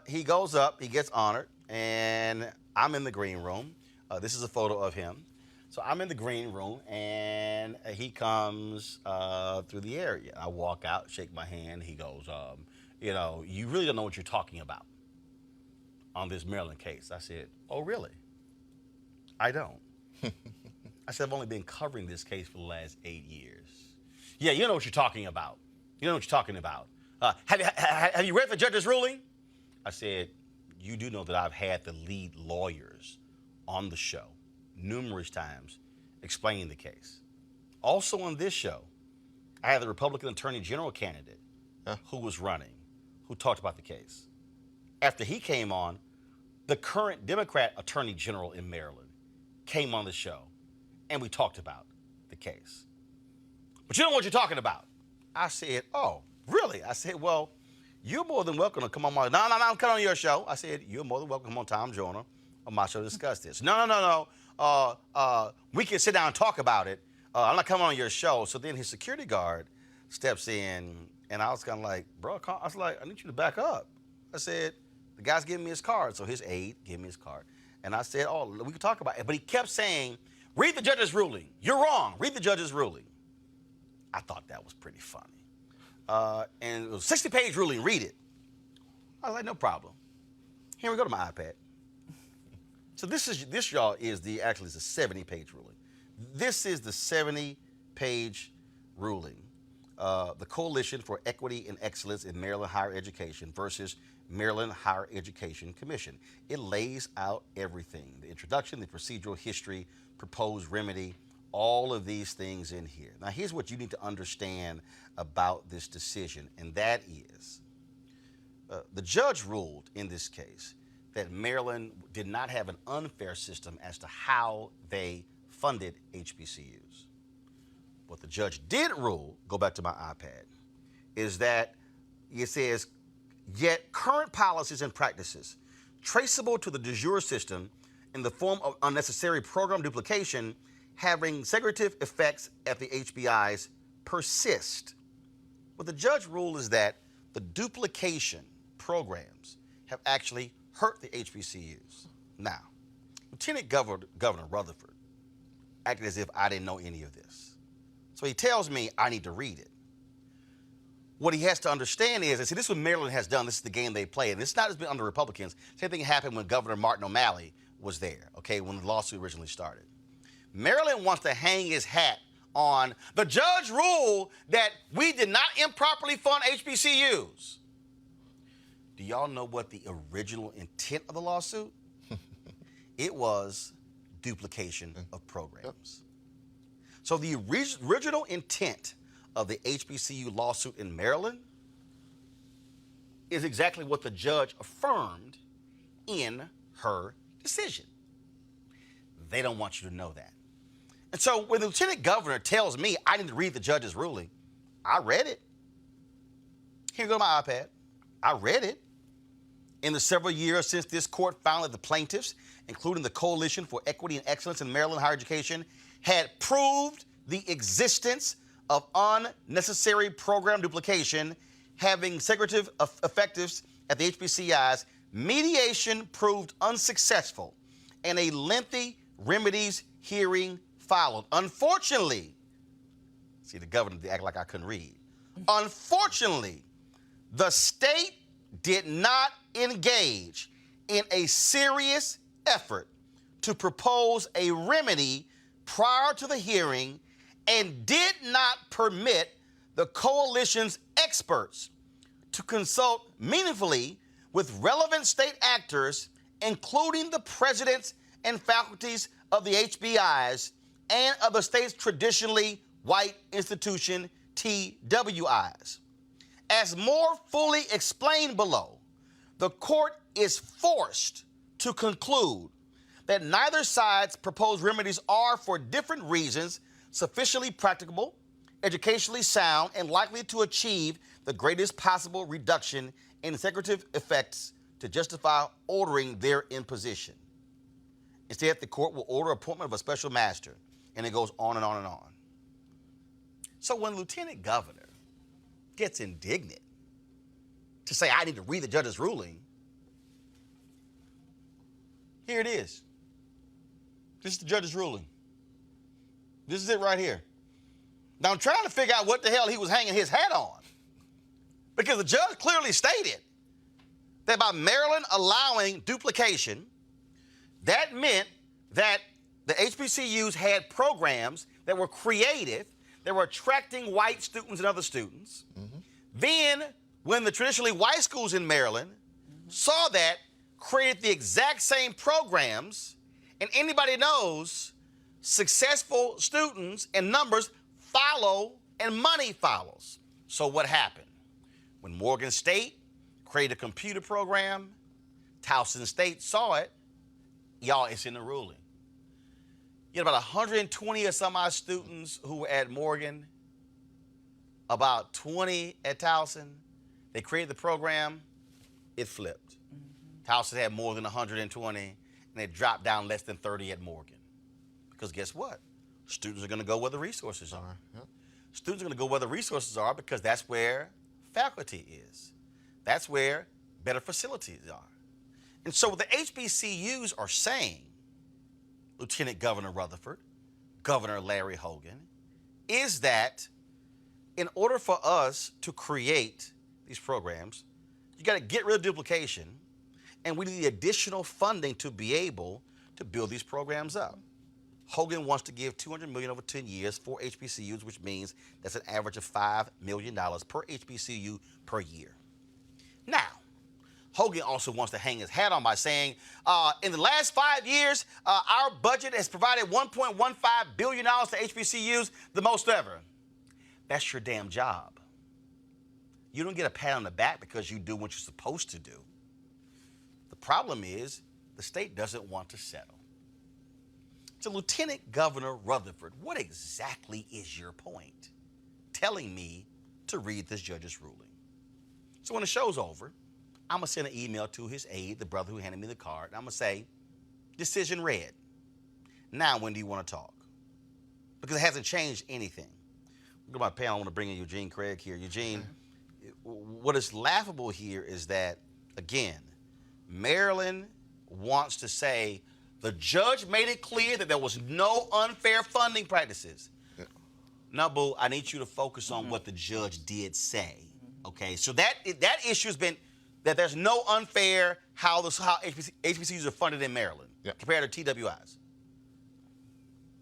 he goes up, he gets honored, and I'm in the green room. This is a photo of him. So I'm in the green room, and he comes through the area. I walk out, shake my hand. He goes, you really don't know what you're talking about on this Maryland case. I said, oh, really? I don't. I said, I've only been covering this case for the last 8 years. Yeah, you know what you're talking about. You know what you're talking about. Have you read the judge's ruling? I said, you do know that I've had the lead lawyers on the show numerous times explaining the case. Also on this show, I had the Republican Attorney General candidate who was running, who talked about the case. After he came on, the current Democrat Attorney General in Maryland came on the show, and we talked about the case. But you know what you're talking about. I said, oh, really? I said, well, you're more than welcome to come on my... No, I'm coming on your show. I said, you're more than welcome to come on Tom Joyner on my show to discuss this. No. We can sit down and talk about it. I'm not coming on your show. So then his security guard steps in And I was kind of like, bro, I was like, I need you to back up. I said, the guy's giving me his card. So his aide gave me his card. And I said, oh, we can talk about it. But he kept saying, read the judge's ruling. You're wrong. Read the judge's ruling. I thought that was pretty funny. And it was a 60-page ruling. Read it. I was like, no problem. Here we go to my iPad. So this, y'all, is actually it's a 70-page ruling. This is the 70-page ruling. The Coalition for Equity and Excellence in Maryland Higher Education versus Maryland Higher Education Commission. It lays out everything, the introduction, the procedural history, proposed remedy, all of these things in here. Now, here's what you need to understand about this decision, and that is the judge ruled in this case that Maryland did not have an unfair system as to how they funded HBCUs. What the judge did rule, go back to my iPad, is that it says, yet current policies and practices traceable to the de jure system in the form of unnecessary program duplication having segregative effects at the HBIs persist. What the judge ruled is that the duplication programs have actually hurt the HBCUs. Now, Lieutenant Governor Rutherford acted as if I didn't know any of this. So he tells me I need to read it. What he has to understand is, and see, this is what Maryland has done. This is the game they play. And it's not just been under Republicans. Same thing happened when Governor Martin O'Malley was there, okay, when the lawsuit originally started. Maryland wants to hang his hat on the judge ruled that we did not improperly fund HBCUs. Do y'all know what the original intent of the lawsuit? It was duplication of programs. So the original intent of the HBCU lawsuit in Maryland is exactly what the judge affirmed in her decision. They don't want you to know that. And so when the lieutenant governor tells me I need to read the judge's ruling, I read it. Here go my iPad. I read it. In the several years since this court found that the plaintiffs, including the Coalition for Equity and Excellence in Maryland Higher Education, had proved the existence of unnecessary program duplication having segregative effects at the HBCIs, mediation proved unsuccessful and a lengthy remedies hearing followed. Unfortunately, see, the governor act like I couldn't read. Unfortunately, the state did not engage in a serious effort to propose a remedy prior to the hearing and did not permit the coalition's experts to consult meaningfully with relevant state actors, including the presidents and faculties of the HBIs and of the state's traditionally white institution, TWIs. As more fully explained below, the court is forced to conclude that neither side's proposed remedies are, for different reasons, sufficiently practicable, educationally sound, and likely to achieve the greatest possible reduction in segregative effects to justify ordering their imposition. Instead, the court will order appointment of a special master, and it goes on and on and on. So when Lieutenant Governor gets indignant to say, I need to read the judge's ruling, here it is. This is the judge's ruling. This is it right here. Now, I'm trying to figure out what the hell he was hanging his hat on, because the judge clearly stated that by Maryland allowing duplication, that meant that the HBCUs had programs that were creative, that were attracting white students and other students. Mm-hmm. Then, when the traditionally white schools in Maryland saw that, created the exact same programs, and anybody knows successful students and numbers follow and money follows. So what happened? When Morgan State created a computer program, Towson State saw it. Y'all, it's in the ruling. You had about 120 or some odd students who were at Morgan, about 20 at Towson. They created the program, it flipped. Mm-hmm. Towson had more than 120, and it dropped down less than 30 at Morgan. Because guess what? Students are going to go where the resources are. Yep. Students are going to go where the resources are because that's where faculty is. That's where better facilities are. And so what the HBCUs are saying, Lieutenant Governor Rutherford, Governor Larry Hogan, is that in order for us to create these programs, you got to get rid of duplication, and we need additional funding to be able to build these programs up. Hogan wants to give $200 million over 10 years for HBCUs, which means that's an average of $5 million per HBCU per year. Now, Hogan also wants to hang his hat on by saying, in the last 5 years, our budget has provided $1.15 billion to HBCUs, the most ever. That's your damn job. You don't get a pat on the back because you do what you're supposed to do. The problem is the state doesn't want to settle. So, Lieutenant Governor Rutherford, what exactly is your point? Telling me to read this judge's ruling. So when the show's over, I'm going to send an email to his aide, the brother who handed me the card, and I'm going to say, decision read. Now, when do you want to talk? Because it hasn't changed anything. Look at my panel. I want to bring in Eugene Craig here. Eugene, what is laughable here is that, again, Maryland wants to say the judge made it clear that there was no unfair funding practices. Yeah. Now, boo, I need you to focus on what the judge did say. Okay, so that issue has been that there's no unfair how HBCUs are funded in Maryland compared to TWIs.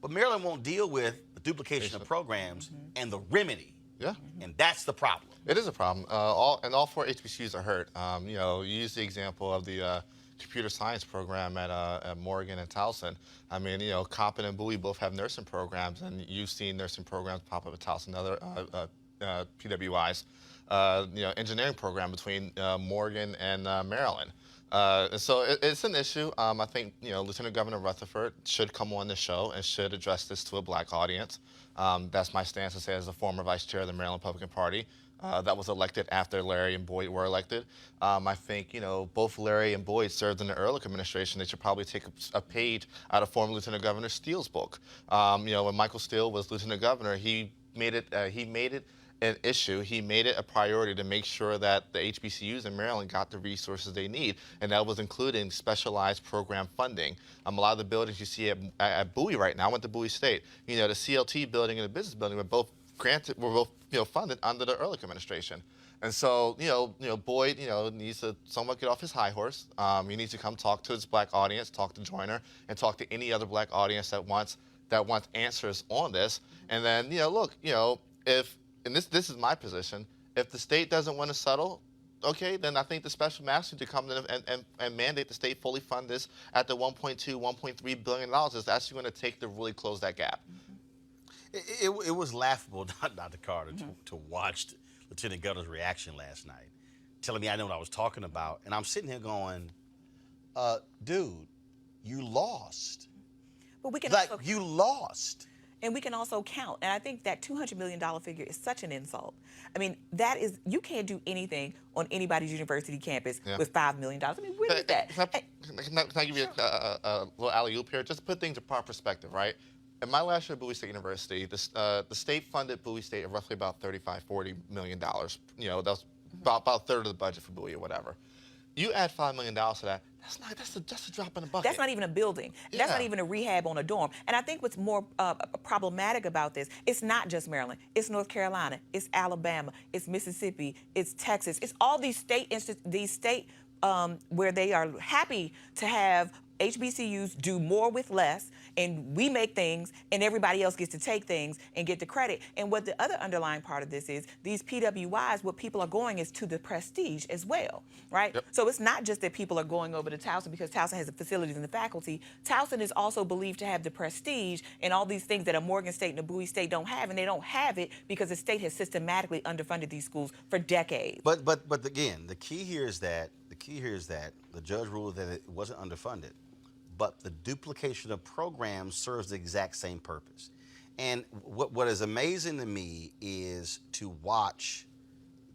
But Maryland won't deal with the duplication of programs and the remedy. Yeah. And that's the problem. It is a problem. All 4 HBCUs are hurt. You use the example of the computer science program at Morgan and Towson. I mean, Coppin and Bowie both have nursing programs, and you've seen nursing programs pop up at Towson and other PWIs. Engineering program between Morgan and Maryland. And so it's an issue. I think, Lieutenant Governor Rutherford should come on the show and should address this to a black audience. That's my stance to say as a former vice chair of the Maryland Republican Party that was elected after Larry and Boyd were elected. I think, both Larry and Boyd served in the Ehrlich administration. They should probably take a page out of former Lieutenant Governor Steele's book. When Michael Steele was Lieutenant Governor, he made it an issue. He made it a priority to make sure that the HBCUs in Maryland got the resources they need, and that was including specialized program funding. A lot of the buildings you see at Bowie right now, I went to Bowie State. The CLT building and the business building were both funded under the Ehrlich administration. And so, Boyd, needs to somewhat get off his high horse. He needs to come talk to his black audience, talk to Joyner, and talk to any other black audience that wants answers on this. And then, and this is my position, if the state doesn't want to settle, okay, then I think the special master to come in and mandate the state fully fund this at the $1.2, $1.3 billion is actually going to take to really close that gap. It was laughable, Dr. Carter, to watch Lieutenant Governor's reaction last night, telling me I know what I was talking about. And I'm sitting here going, dude, you lost. But we can you lost. And we can also count. And I think that $200 million figure is such an insult. I mean, you can't do anything on anybody's university campus with $5 million. I mean, where is that? Can I give you a little alley-oop here? Just to put things in proper perspective, right? In my last year at Bowie State University, the state funded Bowie State at roughly about $35–40 million. That was about a third of the budget for Bowie or whatever. You add $5 million to that, that's a drop in the bucket. That's not even a building. Yeah. That's not even a rehab on a dorm. And I think what's more problematic about this, it's not just Maryland. It's North Carolina. It's Alabama. It's Mississippi. It's Texas. It's all these state where they are happy to have HBCUs do more with less, and we make things, and everybody else gets to take things and get the credit. And what the other underlying part of this is, these PWIs, what people are going is to the prestige as well, right? Yep. So it's not just that people are going over to Towson because Towson has the facilities and the faculty. Towson is also believed to have the prestige and all these things that a Morgan State and a Bowie State don't have, and they don't have it because the state has systematically underfunded these schools for decades. But again, the key here is that the judge ruled that it wasn't underfunded, but the duplication of programs serves the exact same purpose. And what is amazing to me is to watch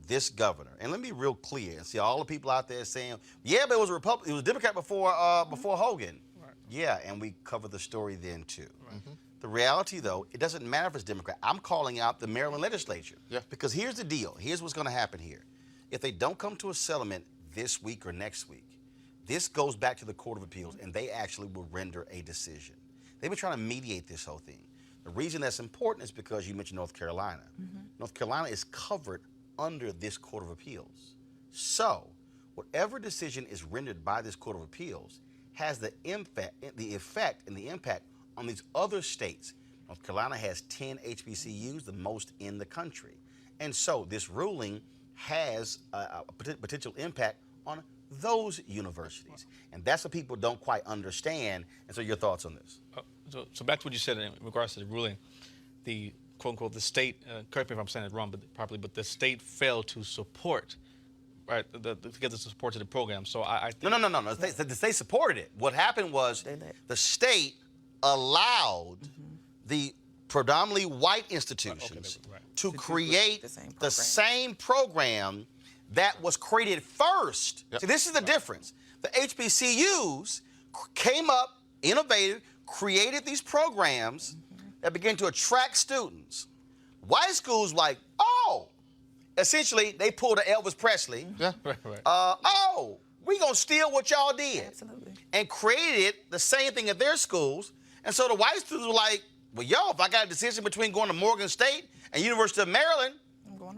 this governor. And let me be real clear and see all the people out there saying, yeah, but it was a Democrat before Hogan. Right. Yeah, and we covered the story then too. Right. The reality, though, it doesn't matter if it's Democrat. I'm calling out the Maryland legislature. Yeah. Because here's the deal. Here's what's going to happen here. If they don't come to a settlement this week or next week, this goes back to the Court of Appeals, and they actually will render a decision. They've been trying to mediate this whole thing. The reason that's important is because you mentioned North Carolina. North Carolina is covered under this Court of Appeals. So, whatever decision is rendered by this Court of Appeals has the effect and the impact on these other states. North Carolina has 10 HBCUs, the most in the country. And so this ruling has a potential impact on those universities. And that's what people don't quite understand. And so your thoughts on this? So back to what you said in regards to the ruling, the quote unquote, the state, correct me if I'm saying it wrong, but properly, but the state failed to support, right, to get the support to the program. So I think No. The state supported it. What happened was the state allowed the predominantly white institutions to create the same program that was created first. See, this is the difference. The HBCUs came up, innovated, created these programs that began to attract students. White schools like, essentially they pulled a Elvis Presley. Yeah. We gonna steal what y'all did. Absolutely. And created the same thing at their schools. And so the white students were like, well, if I got a decision between going to Morgan State and University of Maryland,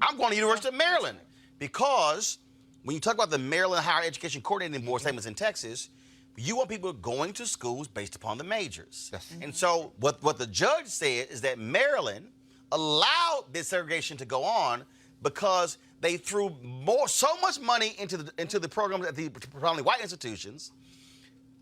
I'm going to University of Maryland. Because when you talk about the Maryland Higher Education Coordinating Board statements in Texas, you want people going to schools based upon the majors. Yes. And so what the judge said is that Maryland allowed this segregation to go on because they threw so much money into the programs at the predominantly white institutions.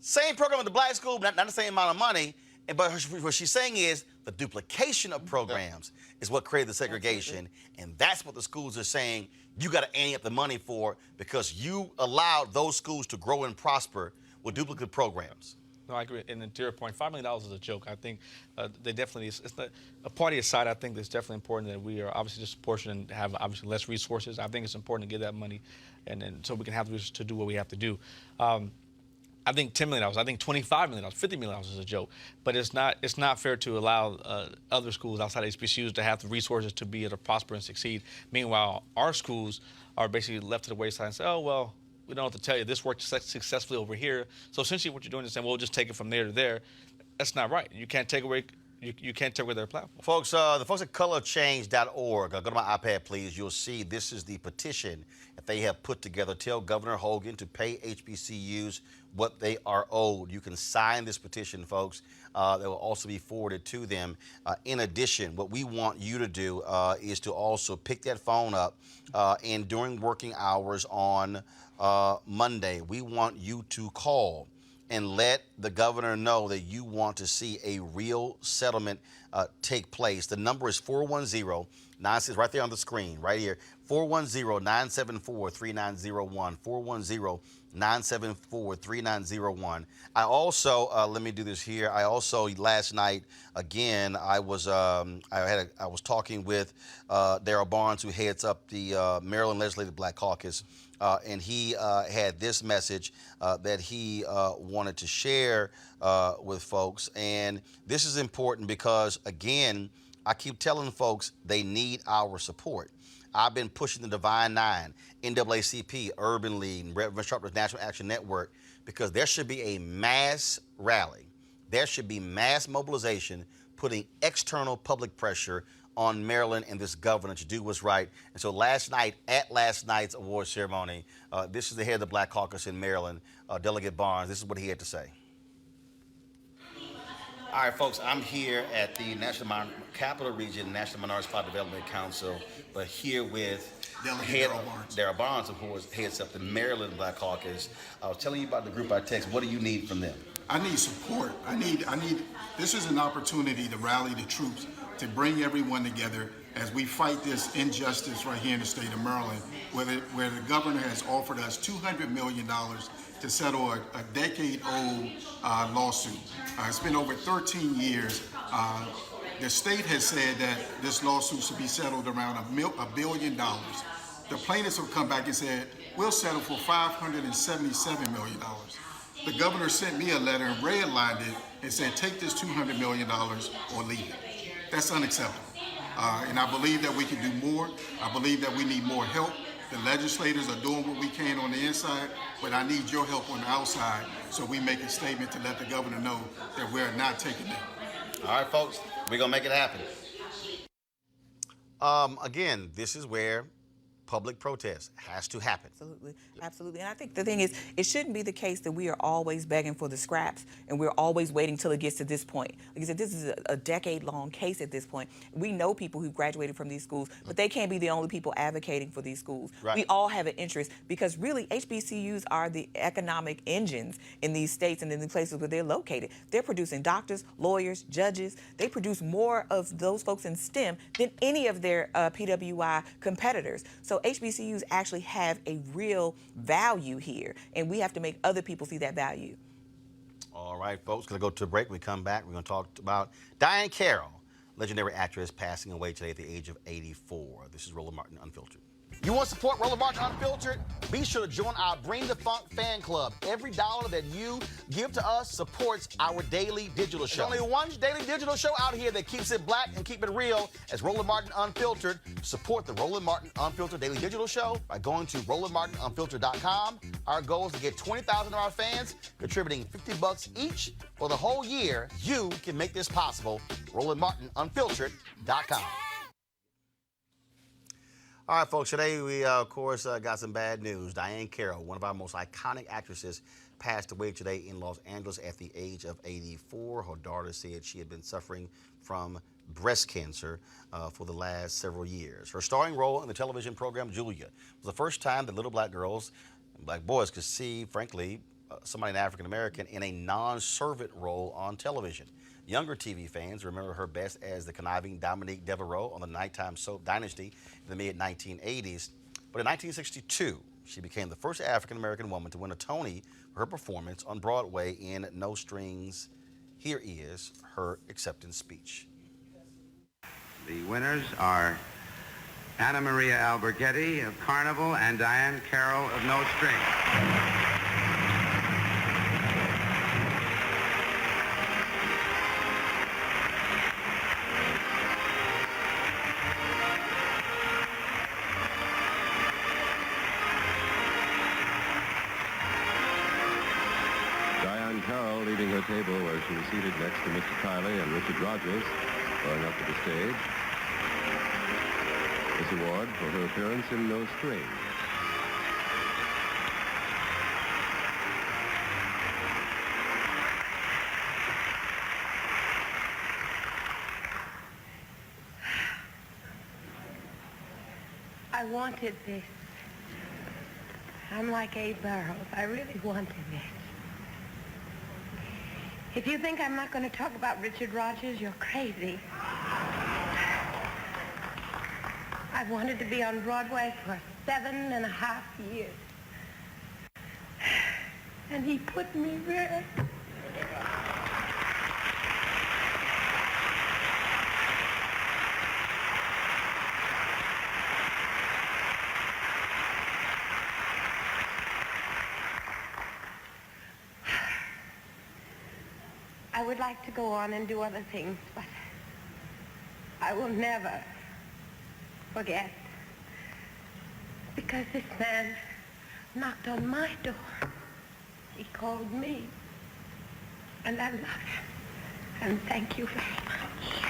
Same program at the black school, but not the same amount of money. But what she's saying is the duplication of programs is what created the segregation. And that's what the schools are saying you got to ante up the money for because you allowed those schools to grow and prosper with duplicate programs. No, I agree. And to your point, $5 million is a joke. I think they definitely, it's not, a party aside, I think it's definitely important that we are obviously disproportionate and have obviously less resources. I think it's important to get that money and so we can have the resources to do what we have to do. I think $10 million, I think $25 million, $50 million is a joke. But it's not fair to allow other schools outside of HBCUs to have the resources to be able to prosper and succeed. Meanwhile, our schools are basically left to the wayside and say, oh, well, we don't have to tell you this worked successfully over here. So essentially what you're doing is saying, well, we'll just take it from there to there. That's not right. You can't take away you can't take away their platform. Folks, the folks at colorchange.org, go to my iPad, please. You'll see this is the petition that they have put together. Tell Governor Hogan to pay HBCUs what they are owed. You can sign this petition, folks. That will also be forwarded to them. In addition, what we want you to do is to also pick that phone up and during working hours on Monday, we want you to call and let the governor know that you want to see a real settlement take place. The number is 410-96, right there on the screen, right here, 410-974-3901, 410-974-3901. I also, let me do this here. I also, last night, again, I was talking with Darryl Barnes, who heads up the Maryland Legislative Black Caucus, and he had this message that he wanted to share with folks. And this is important because, again, I keep telling folks they need our support. I've been pushing the Divine Nine, NAACP, Urban League, and Reverend Sharp's National Action Network because there should be a mass rally. There should be mass mobilization putting external public pressure on Maryland and this governor to do what's right. And so last night, at last night's award ceremony, this is the head of the Black Caucus in Maryland, Delegate Barnes. This is what he had to say. All right, folks, I'm here at the Capital Region National Minority Spot Development Council, but here with Darryl Barnes, of course, heads up the Maryland Black Caucus. I was telling you about the group by text. What do you need from them? I need support. I need. This is an opportunity to rally the troops, to bring everyone together as we fight this injustice right here in the state of Maryland, where the governor has offered us $200 million to settle a decade-old lawsuit. It's been over 13 years. The state has said that this lawsuit should be settled around $1 billion. The plaintiffs have come back and said, we'll settle for $577 million. The governor sent me a letter and redlined it and said, take this $200 million or leave it. That's unacceptable. And I believe that we can do more. I believe that we need more help. The legislators are doing what we can on the inside, but I need your help on the outside so we make a statement to let the governor know that we're not taking it. All right, folks, we're going to make it happen. Again, this is where public protest has to happen. Absolutely, absolutely. And I think the thing is, it shouldn't be the case that we are always begging for the scraps and we're always waiting till it gets to this point. Like I said, this is a decade-long case at this point. We know people who graduated from these schools, but they can't be the only people advocating for these schools. Right. We all have an interest because really HBCUs are the economic engines in these states and in the places where they're located. They're producing doctors, lawyers, judges. They produce more of those folks in STEM than any of their PWI competitors. So HBCUs actually have a real value here, and we have to make other people see that value. All right, folks, going to go to a break. When we come back, we're going to talk about Diahann Carroll, legendary actress, passing away today at the age of 84. This is Roland Martin Unfiltered. You want to support Roland Martin Unfiltered? Be sure to join our Bring the Funk fan club. Every dollar that you give to us supports our daily digital show. There's only one daily digital show out here that keeps it black and keep it real as Roland Martin Unfiltered. Support the Roland Martin Unfiltered daily digital show by going to RolandMartinUnfiltered.com. Our goal is to get 20,000 of our fans contributing $50 each for the whole year. You can make this possible. RolandMartinUnfiltered.com. All right, folks, today we, of course, got some bad news. Diahann Carroll, one of our most iconic actresses, passed away today in Los Angeles at the age of 84. Her daughter said she had been suffering from breast cancer for the last several years. Her starring role in the television program Julia was the first time that little black girls and black boys could see, frankly, somebody African-American in a non-servant role on television. Younger TV fans remember her best as the conniving Dominique Devereaux on the nighttime soap Dynasty in the mid-1980s. But in 1962, she became the first African-American woman to win a Tony for her performance on Broadway in No Strings. Here is her acceptance speech. The winners are Anna Maria Alberghetti of Carnival and Diahann Carroll of No Strings. Diahann Carroll leaving her table where she was seated next to Mr. Kiley and Richard Rogers, going up to the stage. This award for her appearance in No Strings. I wanted this. I'm like Abe Burrows. I really wanted this. If you think I'm not going to talk about Richard Rogers, you're crazy. I've wanted to be on Broadway for 7.5 years. And he put me there. I would like to go on and do other things, but I will never forget. Because this man knocked on my door. He called me. And I love him. And thank you very much.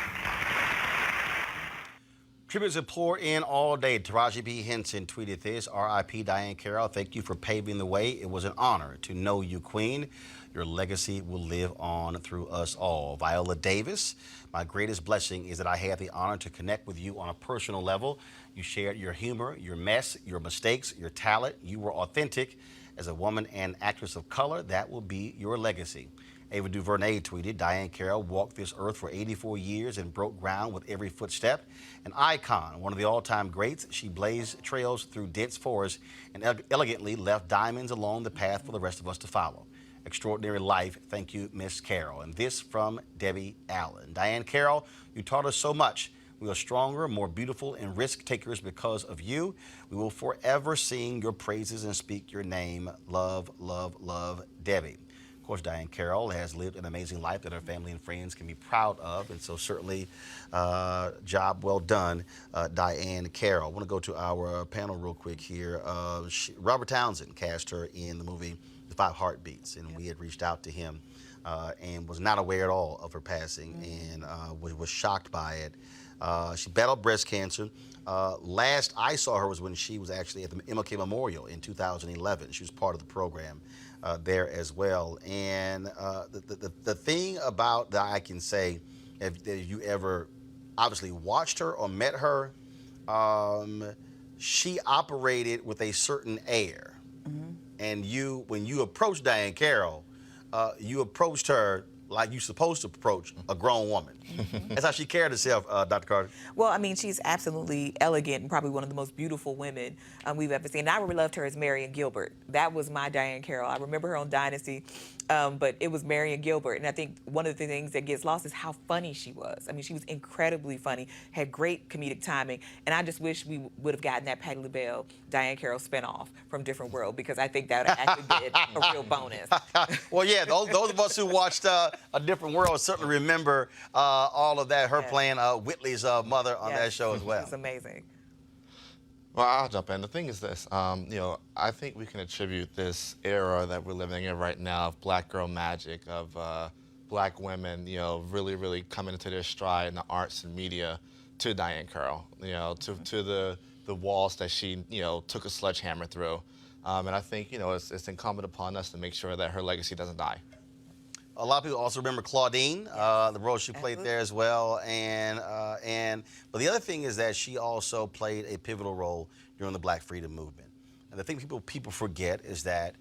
Tributes have poured in all day. Taraji P. Henson tweeted this: R.I.P. Diahann Carroll, thank you for paving the way. It was an honor to know you, Queen. Your legacy will live on through us all. Viola Davis, my greatest blessing is that I had the honor to connect with you on a personal level. You shared your humor, your mess, your mistakes, your talent. You were authentic. As a woman and actress of color, that will be your legacy. Ava DuVernay tweeted, Diahann Carroll walked this earth for 84 years and broke ground with every footstep. An icon, one of the all-time greats, she blazed trails through dense forests and elegantly left diamonds along the path for the rest of us to follow. Extraordinary life. Thank you, Miss Carroll. And this from Debbie Allen. Diahann Carroll, you taught us so much. We are stronger, more beautiful, and risk takers because of you. We will forever sing your praises and speak your name. Love, love, love, Debbie. course, Diahann Carroll has lived an amazing life that her family and friends can be proud of, and so certainly, job well done, Diahann Carroll. I want to go to our panel real quick here. Robert Townsend cast her in the movie The Five Heartbeats, and we had reached out to him and was not aware at all of her passing, and was shocked by it. She battled breast cancer. Last I saw her was when she was actually at the MLK Memorial in 2011. She was part of the program there as well. And the thing about that I can say, if you ever obviously watched her or met her, she operated with a certain air. And when you approached Diahann Carroll, you approached her like you're supposed to approach a grown woman. That's how she carried herself, Dr. Carter. Well, I mean, she's absolutely elegant and probably one of the most beautiful women we've ever seen. And I really loved her as Marion Gilbert. That was my Diahann Carroll. I remember her on Dynasty, but it was Marion Gilbert. And I think one of the things that gets lost is how funny she was. I mean, she was incredibly funny, had great comedic timing. And I just wish we would have gotten that Patti LaBelle, Diahann Carroll spinoff from Different World, because I think that would have actually been a real bonus. Well, yeah, those of us who watched A Different World certainly remember all of that, her playing Whitley's mother on that show as well. It's amazing. Well, I'll jump in. The thing is this, I think we can attribute this era that we're living in right now of black girl magic, of black women, really, really coming into their stride in the arts and media to Diahann Carroll, to the walls that she, took a sledgehammer through. And I think, it's incumbent upon us to make sure that her legacy doesn't die. A lot of people also remember Claudine, the role she played there as well, but the other thing is that she also played a pivotal role during the Black Freedom Movement. And the thing people forget is that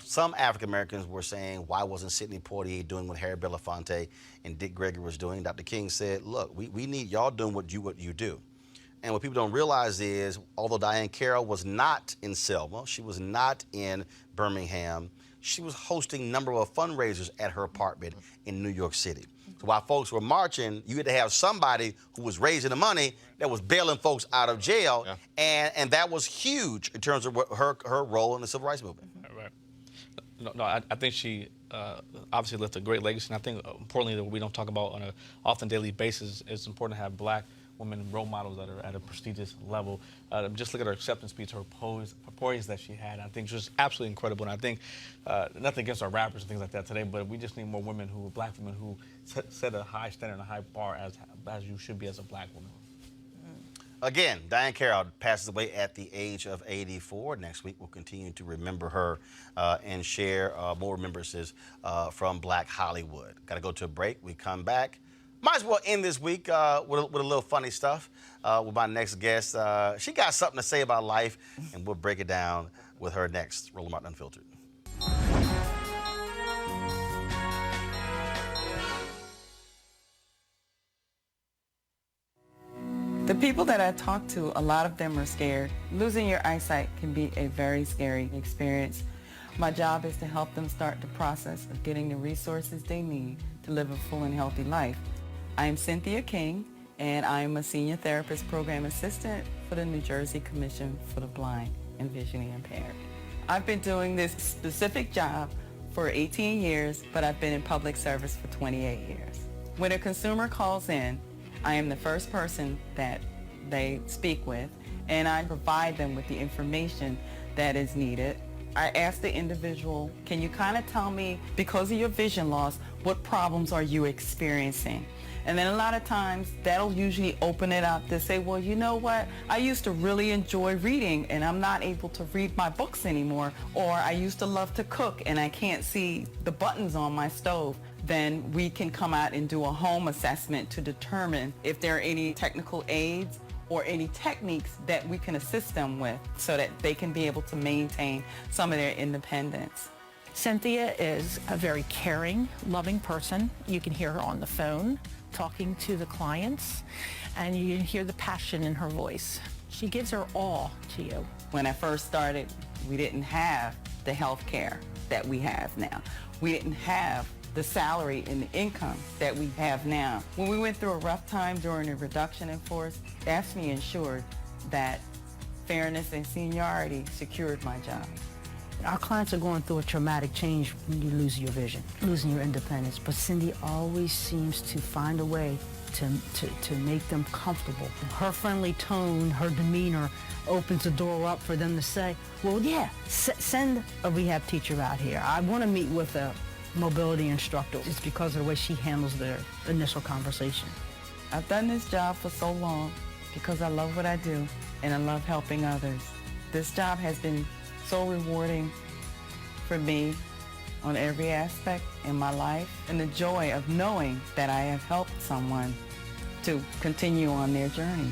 some African Americans were saying, why wasn't Sidney Poitier doing what Harry Belafonte and Dick Gregory was doing? Dr. King said, look, we need y'all doing what you do. And what people don't realize is, although Diahann Carroll was not in Selma, she was not in Birmingham, she was hosting a number of fundraisers at her apartment in New York City. So while folks were marching, you had to have somebody who was raising the money that was bailing folks out of jail, and that was huge in terms of her role in the civil rights movement. Right. No, I think she obviously left a great legacy, and I think importantly that we don't talk about on an often daily basis, it's important to have black women role models that are at a prestigious level. Just look at her acceptance speech, her poise that she had. I think she was absolutely incredible. And I think, nothing against our rappers and things like that today, but we just need more women black women who set a high standard and a high bar as you should be as a black woman. Again, Diahann Carroll passes away at the age of 84. Next week, we'll continue to remember her and share more remembrances from Black Hollywood. Got to go to a break. We come back. Might as well end this week with a little funny stuff with my next guest. She got something to say about life, and we'll break it down with her next. Roland Martin Unfiltered. The people that I talk to, a lot of them are scared. Losing your eyesight can be a very scary experience. My job is to help them start the process of getting the resources they need to live a full and healthy life. I am Cynthia King, and I am a Senior Therapist Program Assistant for the New Jersey Commission for the Blind and Visually Impaired. I've been doing this specific job for 18 years, but I've been in public service for 28 years. When a consumer calls in, I am the first person that they speak with, and I provide them with the information that is needed. I ask the individual, can you kind of tell me, because of your vision loss, what problems are you experiencing? And then a lot of times that'll usually open it up to say, well, you know what? I used to really enjoy reading and I'm not able to read my books anymore. Or I used to love to cook and I can't see the buttons on my stove. Then we can come out and do a home assessment to determine if there are any technical aids or any techniques that we can assist them with so that they can be able to maintain some of their independence. Cynthia is a very caring, loving person. You can hear her on the phone talking to the clients, and you can hear the passion in her voice. She gives her all to you. When I first started, we didn't have the health care that we have now. We didn't have the salary and the income that we have now. When we went through a rough time during the reduction in force, AFSCME ensured that fairness and seniority secured my job. Our clients are going through a traumatic change when you lose your vision, losing your independence. But Cindy always seems to find a way to make them comfortable. Her friendly tone, her demeanor opens the door up for them to say, well, yeah, send a rehab teacher out here. I want to meet with a mobility instructor. It's because of the way she handles their initial conversation. I've done this job for so long because I love what I do and I love helping others. This job has been so rewarding for me on every aspect in my life, and the joy of knowing that I have helped someone to continue on their journey.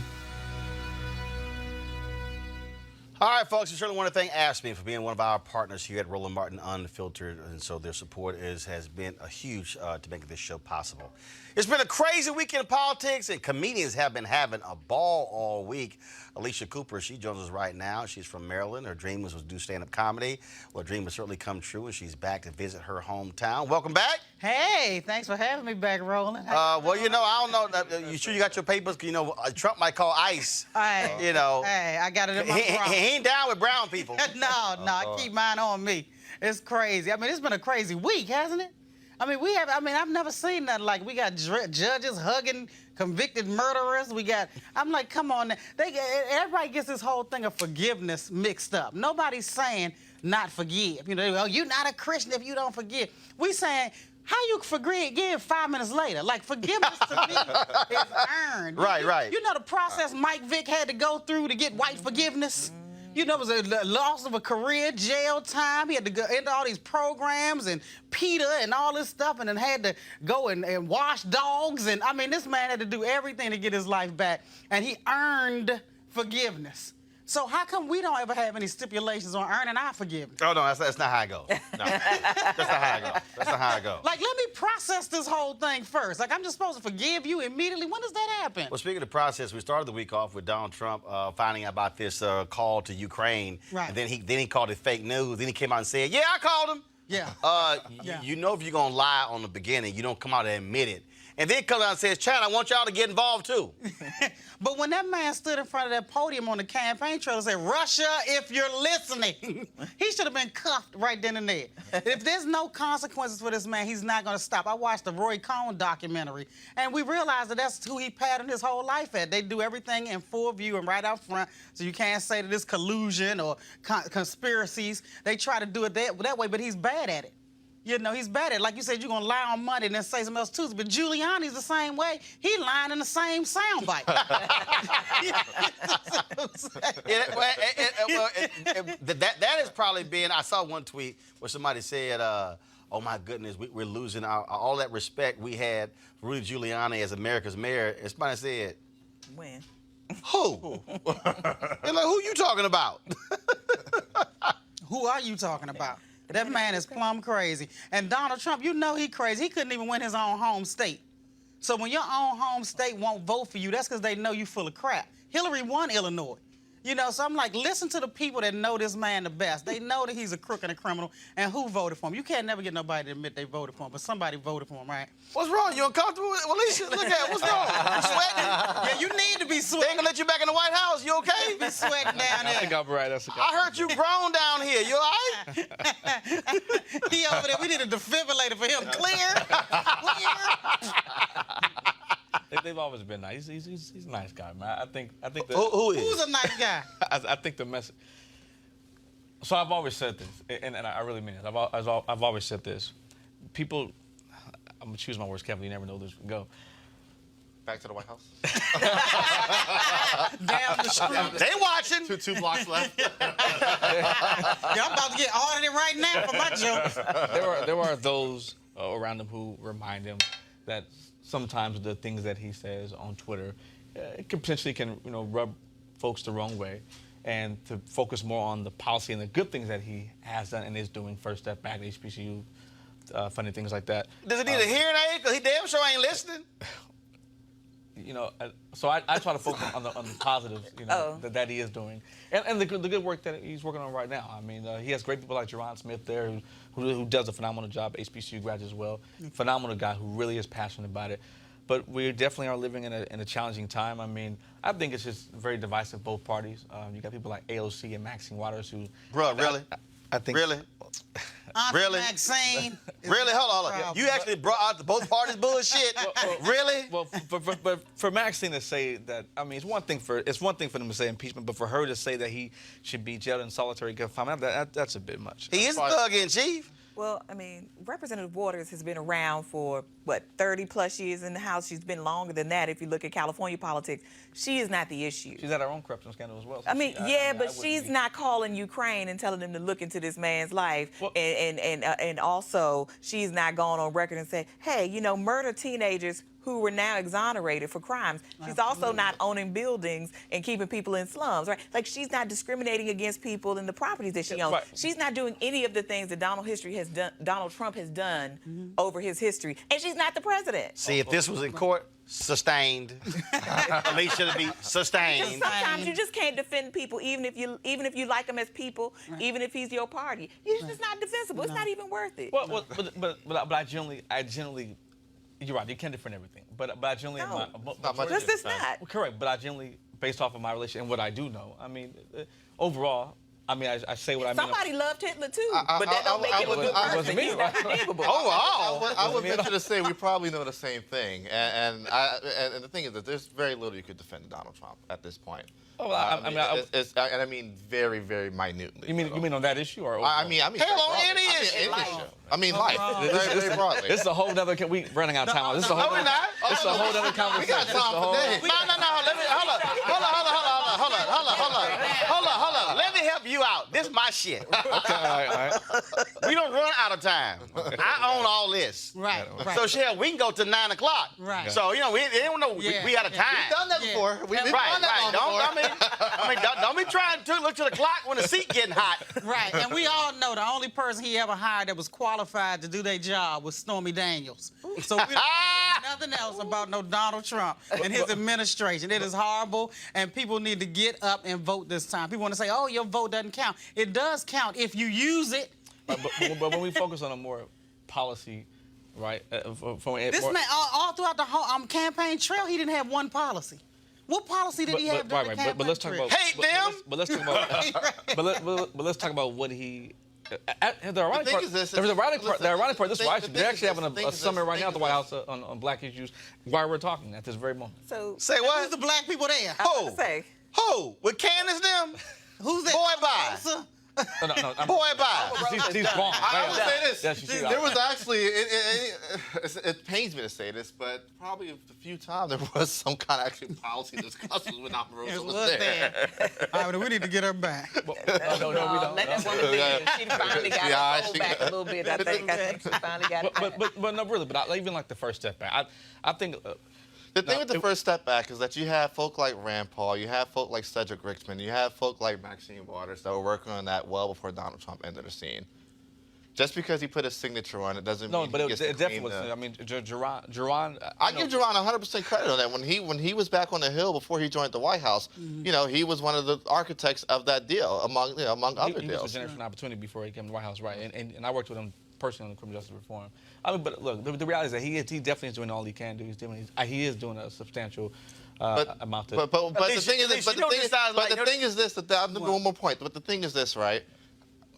All right, folks, we certainly want to thank AFSCME for being one of our partners here at Roland Martin Unfiltered, and so their support has been a huge to make this show possible. It's been a crazy week in politics, and comedians have been having a ball all week. Alycia Cooper, she joins us right now. She's from Maryland. Her dream was to do stand-up comedy. Well, her dream has certainly come true, and she's back to visit her hometown. Welcome back. Hey, thanks for having me back, Roland. Well, you know, I don't know. You sure you got your papers? You know, Trump might call ICE. Hey, you know. Hey, I got it in my he ain't down with brown people. No, I keep mine on me. It's crazy. I mean, it's been a crazy week, hasn't it? I mean, I've never seen nothing like we got judges hugging convicted murderers. I'm like, come on. Everybody gets this whole thing of forgiveness mixed up. Nobody's saying not forgive. You know, you're not a Christian if you don't forgive. We saying, how you forgive 5 minutes later? Like, forgiveness to me is earned. Right. You know the process Mike Vick had to go through to get white forgiveness? You know, it was a loss of a career, jail time. He had to go into all these programs and PETA and all this stuff, and then had to go and wash dogs. And I mean, this man had to do everything to get his life back, and he earned forgiveness. So how come we don't ever have any stipulations on earning our forgiveness? Oh, no, that's not how it goes. No, that's not how it goes. That's not how it goes. Like, let me process this whole thing first. Like, I'm just supposed to forgive you immediately? When does that happen? Well, speaking of the process, we started the week off with Donald Trump finding out about this call to Ukraine. Right. And then he called it fake news. Then he came out and said, yeah, I called him. Yeah. You know if you're going to lie on the beginning, you don't come out and admit it. And then comes out and says, Chad, I want y'all to get involved, too. But when that man stood in front of that podium on the campaign trail and said, Russia, if you're listening, he should have been cuffed right then and there. If there's no consequences for this man, he's not going to stop. I watched the Roy Cohn documentary, and we realized that that's who he patterned his whole life at. They do everything in full view and right out front, so you can't say that it's collusion or conspiracies. They try to do it that way, but he's bad at it. You know, he's bad at it. Like you said, you're going to lie on Monday and then say something else Tuesday. But Giuliani's the same way. He lying in the same soundbite. That has probably been, I saw one tweet where somebody said, oh, my goodness, we're losing all that respect we had for Rudy Giuliani as America's mayor. And somebody said, when? Who? They're like, who you talking about? Who are you talking about? That man is plumb crazy. And Donald Trump, you know he crazy. He couldn't even win his own home state. So when your own home state won't vote for you, that's because they know you full of crap. Hillary won Illinois. You know, so I'm like, listen to the people that know this man the best. They know that he's a crook and a criminal, and who voted for him. You can't never get nobody to admit they voted for him, but somebody voted for him, right? What's wrong? You uncomfortable? Well, Alycia, look at it. What's wrong? You sweating? Yeah, you need to be sweating. They ain't gonna let you back in the White House. You okay? You be sweating down there. I think I'm right. I heard you grown down here. You all right? He over there. We need a defibrillator for him. Clear? They've always been nice. He's a nice guy, man. I think that, who is? Who's a nice guy? I think the message. So I've always said this, and I really mean it. I've always said this. People, I'm gonna choose my words carefully. You never know this would go. Back to the White House. Damn the street. They watching. Two blocks left. Yeah, I'm about to get audited right now for my jokes. There are those around him who remind him that sometimes the things that he says on Twitter potentially can rub folks the wrong way, and to focus more on the policy and the good things that he has done and is doing. First Step Back, HBCU, funny things like that. Does it need a hearing aid? Because he damn sure ain't listening. So I try to focus on the positives, that he is doing, and the good work that he's working on right now. I mean, he has great people like Jerron Smith there, who does a phenomenal job, HBCU graduate as well. Phenomenal guy who really is passionate about it. But we definitely are living in a challenging time. I mean, I think it's just very divisive, both parties. You got people like AOC and Maxine Waters who... Bro, really? I think really. Aunt Really? Maxine. Really? Hold on. You actually brought out the both parties bullshit. Really? Well, for Maxine to say that, I mean, it's one thing for them to say impeachment, but for her to say that he should be jailed in solitary confinement, that's a bit much. He is a thug in chief. Well, I mean, Representative Waters has been around for, 30-plus years in the House. She's been longer than that if you look at California politics. She is not the issue. She's had her own corruption scandal as well. So I mean, but she's not calling Ukraine and telling them to look into this man's life. Well, and also, she's not going on record and saying, hey, murder teenagers who were now exonerated for crimes. She's also not owning buildings and keeping people in slums, right? Like, she's not discriminating against people and the properties that she owns. Right. She's not doing any of the things that Donald Trump has done over his history. And she's not the president. See, if this was in court, sustained. Alycia to be sustained. Sometimes you just can't defend people, even if you like them as people, even if he's your party. You're just not defensible. It's not even worth it. Well, but I generally. You're right. You can't defend everything, but I generally. It's not. Correct, but I generally, based off of my relation and what I do know, I mean, overall, I mean, I say what I mean. Somebody loved Hitler too, but that don't make him a good person. Wasn't me, He's right? not forgivable. I would venture to say we probably know the same thing, and the thing is that there's very little you could defend Donald Trump at this point. Oh, well, I mean very, very minutely. You mean on that issue or? I mean, hell on any issue. I mean, life. Very broadly. This is a whole other. We running out of time. This is a whole. we're not. This is a whole other conversation. We got time for that. Hold on. Let me help you out. This is my shit. Okay, all right. We don't run out of time. I own all this. Right. So, Shell, we can go to 9 o'clock. Right. So, we don't know we out of time. We've done that before. We've done that before. Don't be trying to look to the clock when the seat getting hot. Right, and we all know the only person he ever hired that was qualified to do their job was Stormy Daniels. So we don't know nothing else about no Donald Trump and his administration. It is horrible, and people need to get up and vote this time. People want to say, oh, your vote doesn't count. It does count if you use it. But when we focus on a more policy, right? This man, all throughout the whole campaign trail, he didn't have one policy. What policy did he have during the campaign? But let's talk about hate them. But let's talk about. But let's talk about what he. The ironic part. There's a ironic part. The ironic part. This is why they're actually having a summit right now at the White House on black issues. Why we're talking at this very moment. So say what? Who's the black people there? Who? With Candace them? Who's that? Boy, bye. No, Boy, bye. She's gone. I would say this. Yeah, there was actually, it pains me to say this, but probably a few times there was some kind of actually policy discussions when Omarosa was there. All right, we need to get her back. No, we don't. Let that woman be. She finally got her soul back a little bit, I think she finally got it back. But no, really, but even like the first step back, I think... The thing with the first step back is that you have folk like Rand Paul, you have folk like Cedric Richmond, you have folk like Maxine Waters that were working on that well before Donald Trump entered the scene. Just because he put his signature on it doesn't mean he gets to clean the... I mean, Jerron... I give Jerron 100% credit on that. When he was back on the Hill before he joined the White House, he was one of the architects of that deal, among other deals. He was a generation opportunity before he came to the White House, right? And I worked with him personally on the criminal justice reform. I mean, but look, the reality is that he definitely is doing all he can do. He is doing a substantial amount of... But the thing is this, I'm doing one more point, but the thing is this, right?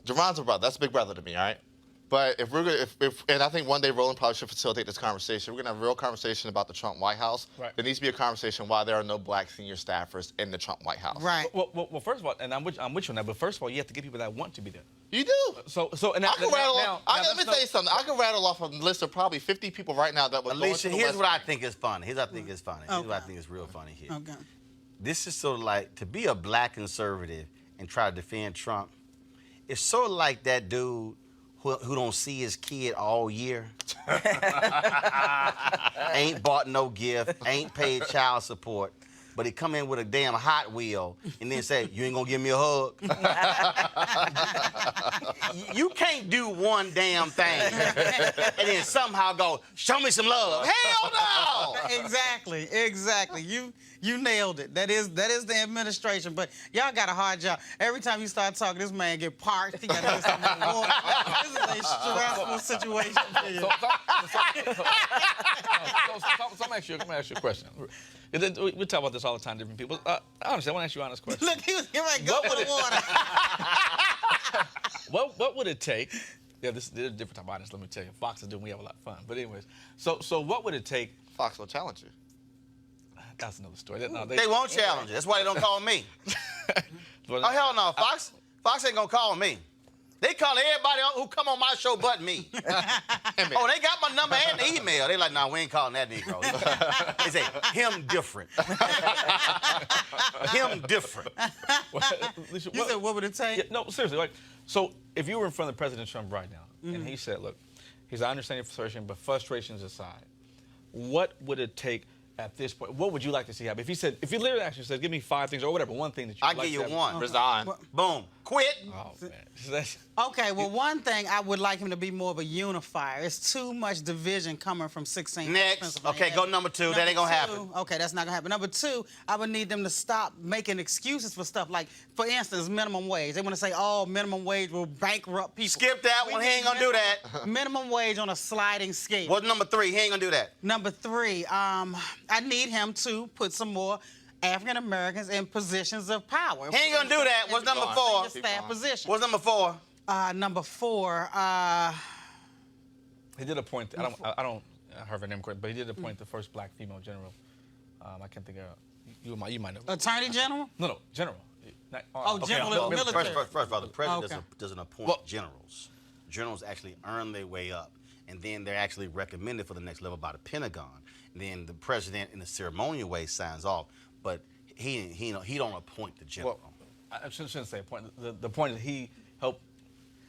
Jerron's a brother. That's a big brother to me, all right? But if we're gonna, and I think one day Roland probably should facilitate this conversation. We're gonna have a real conversation about the Trump White House. Right. There needs to be a conversation why there are no black senior staffers in the Trump White House. Right. Well, first of all, and I'm with you on that. But first of all, you have to get people that want to be there. You do. And I can rattle off. Let me tell you something. I can rattle off a list of probably 50 people right now that would. Alycia, here's what I think is funny. Here's what I think is real funny here. Okay. This is sort of like to be a black conservative and try to defend Trump. It's sort of like that dude who don't see his kid all year, ain't bought no gift, ain't paid child support, but he come in with a damn Hot Wheel and then say, you ain't gonna give me a hug? You can't do one damn thing and then somehow go, show me some love. Hell no! Exactly. You nailed it. That is the administration. But y'all got a hard job. Every time you start talking, this man get parked. He got to listen to more. This is a stressful situation for you. So let me ask you a question. We talk about this all the time, different people. Honestly, I want to ask you an honest question. Look, he was getting ready to go for the water. what would it take? Yeah, this is a different type of audience. Let me tell you, Fox is doing. We have a lot of fun. But anyways, so what would it take? Fox will challenge you. That's another story. They won't challenge you. That's why they don't call me. Oh hell no, Fox ain't gonna call me. They call everybody who come on my show but me. Oh, they got my number and the email. They like, nah, we ain't calling that Negro. They say, him different. Him different. You said, what would it take? Yeah, no, seriously. Like, so if you were in front of President Trump right now, and he said, look, I understand your frustration, but frustrations aside, what would it take at this point? What would you like to see happen? If he literally actually said, give me 5 things or whatever, one thing that you I'll like give you to one. Resign. Boom. Quit. Oh, man. Okay, well, one thing I would like him to be more of a unifier. It's too much division coming from 16. Next. Okay, go number 2. That ain't gonna happen. Okay, that's not gonna happen. Number 2, I would need them to stop making excuses for stuff like, for instance, minimum wage. They want to say, oh, minimum wage will bankrupt people. Skip that one. He ain't gonna do that. Minimum wage on a sliding scale. What's number 3? He ain't gonna do that. Number 3, I need him to put some more African Americans in positions of power. He ain't gonna do that. What's number 4? Staff position. What's number 4? Number 4. He did appoint. I don't have her name correct, but he did appoint the first black female general. I can't think of. You might know. Attorney General? No, general. General military. First of all, the president doesn't appoint generals. Generals actually earn their way up, and then they're actually recommended for the next level by the Pentagon. And then the president, in a ceremonial way, signs off. But he don't appoint the general. Well, I shouldn't say appoint. The point is he helped.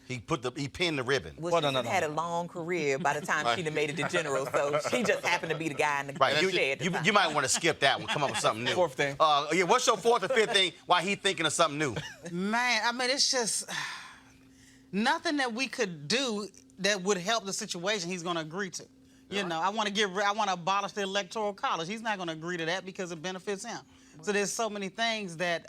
He pinned the ribbon. Well, she had a long career by the time she'd have made it to general, so she just happened to be the guy in the chair. You might want to skip that one. Come up with something new. 4th thing. Yeah, what's your 4th or 5th thing? Why he thinking of something new? Man, I mean, it's just nothing that we could do that would help the situation he's going to agree to. You know, I want to abolish the Electoral College. He's not going to agree to that because it benefits him. So there's so many things that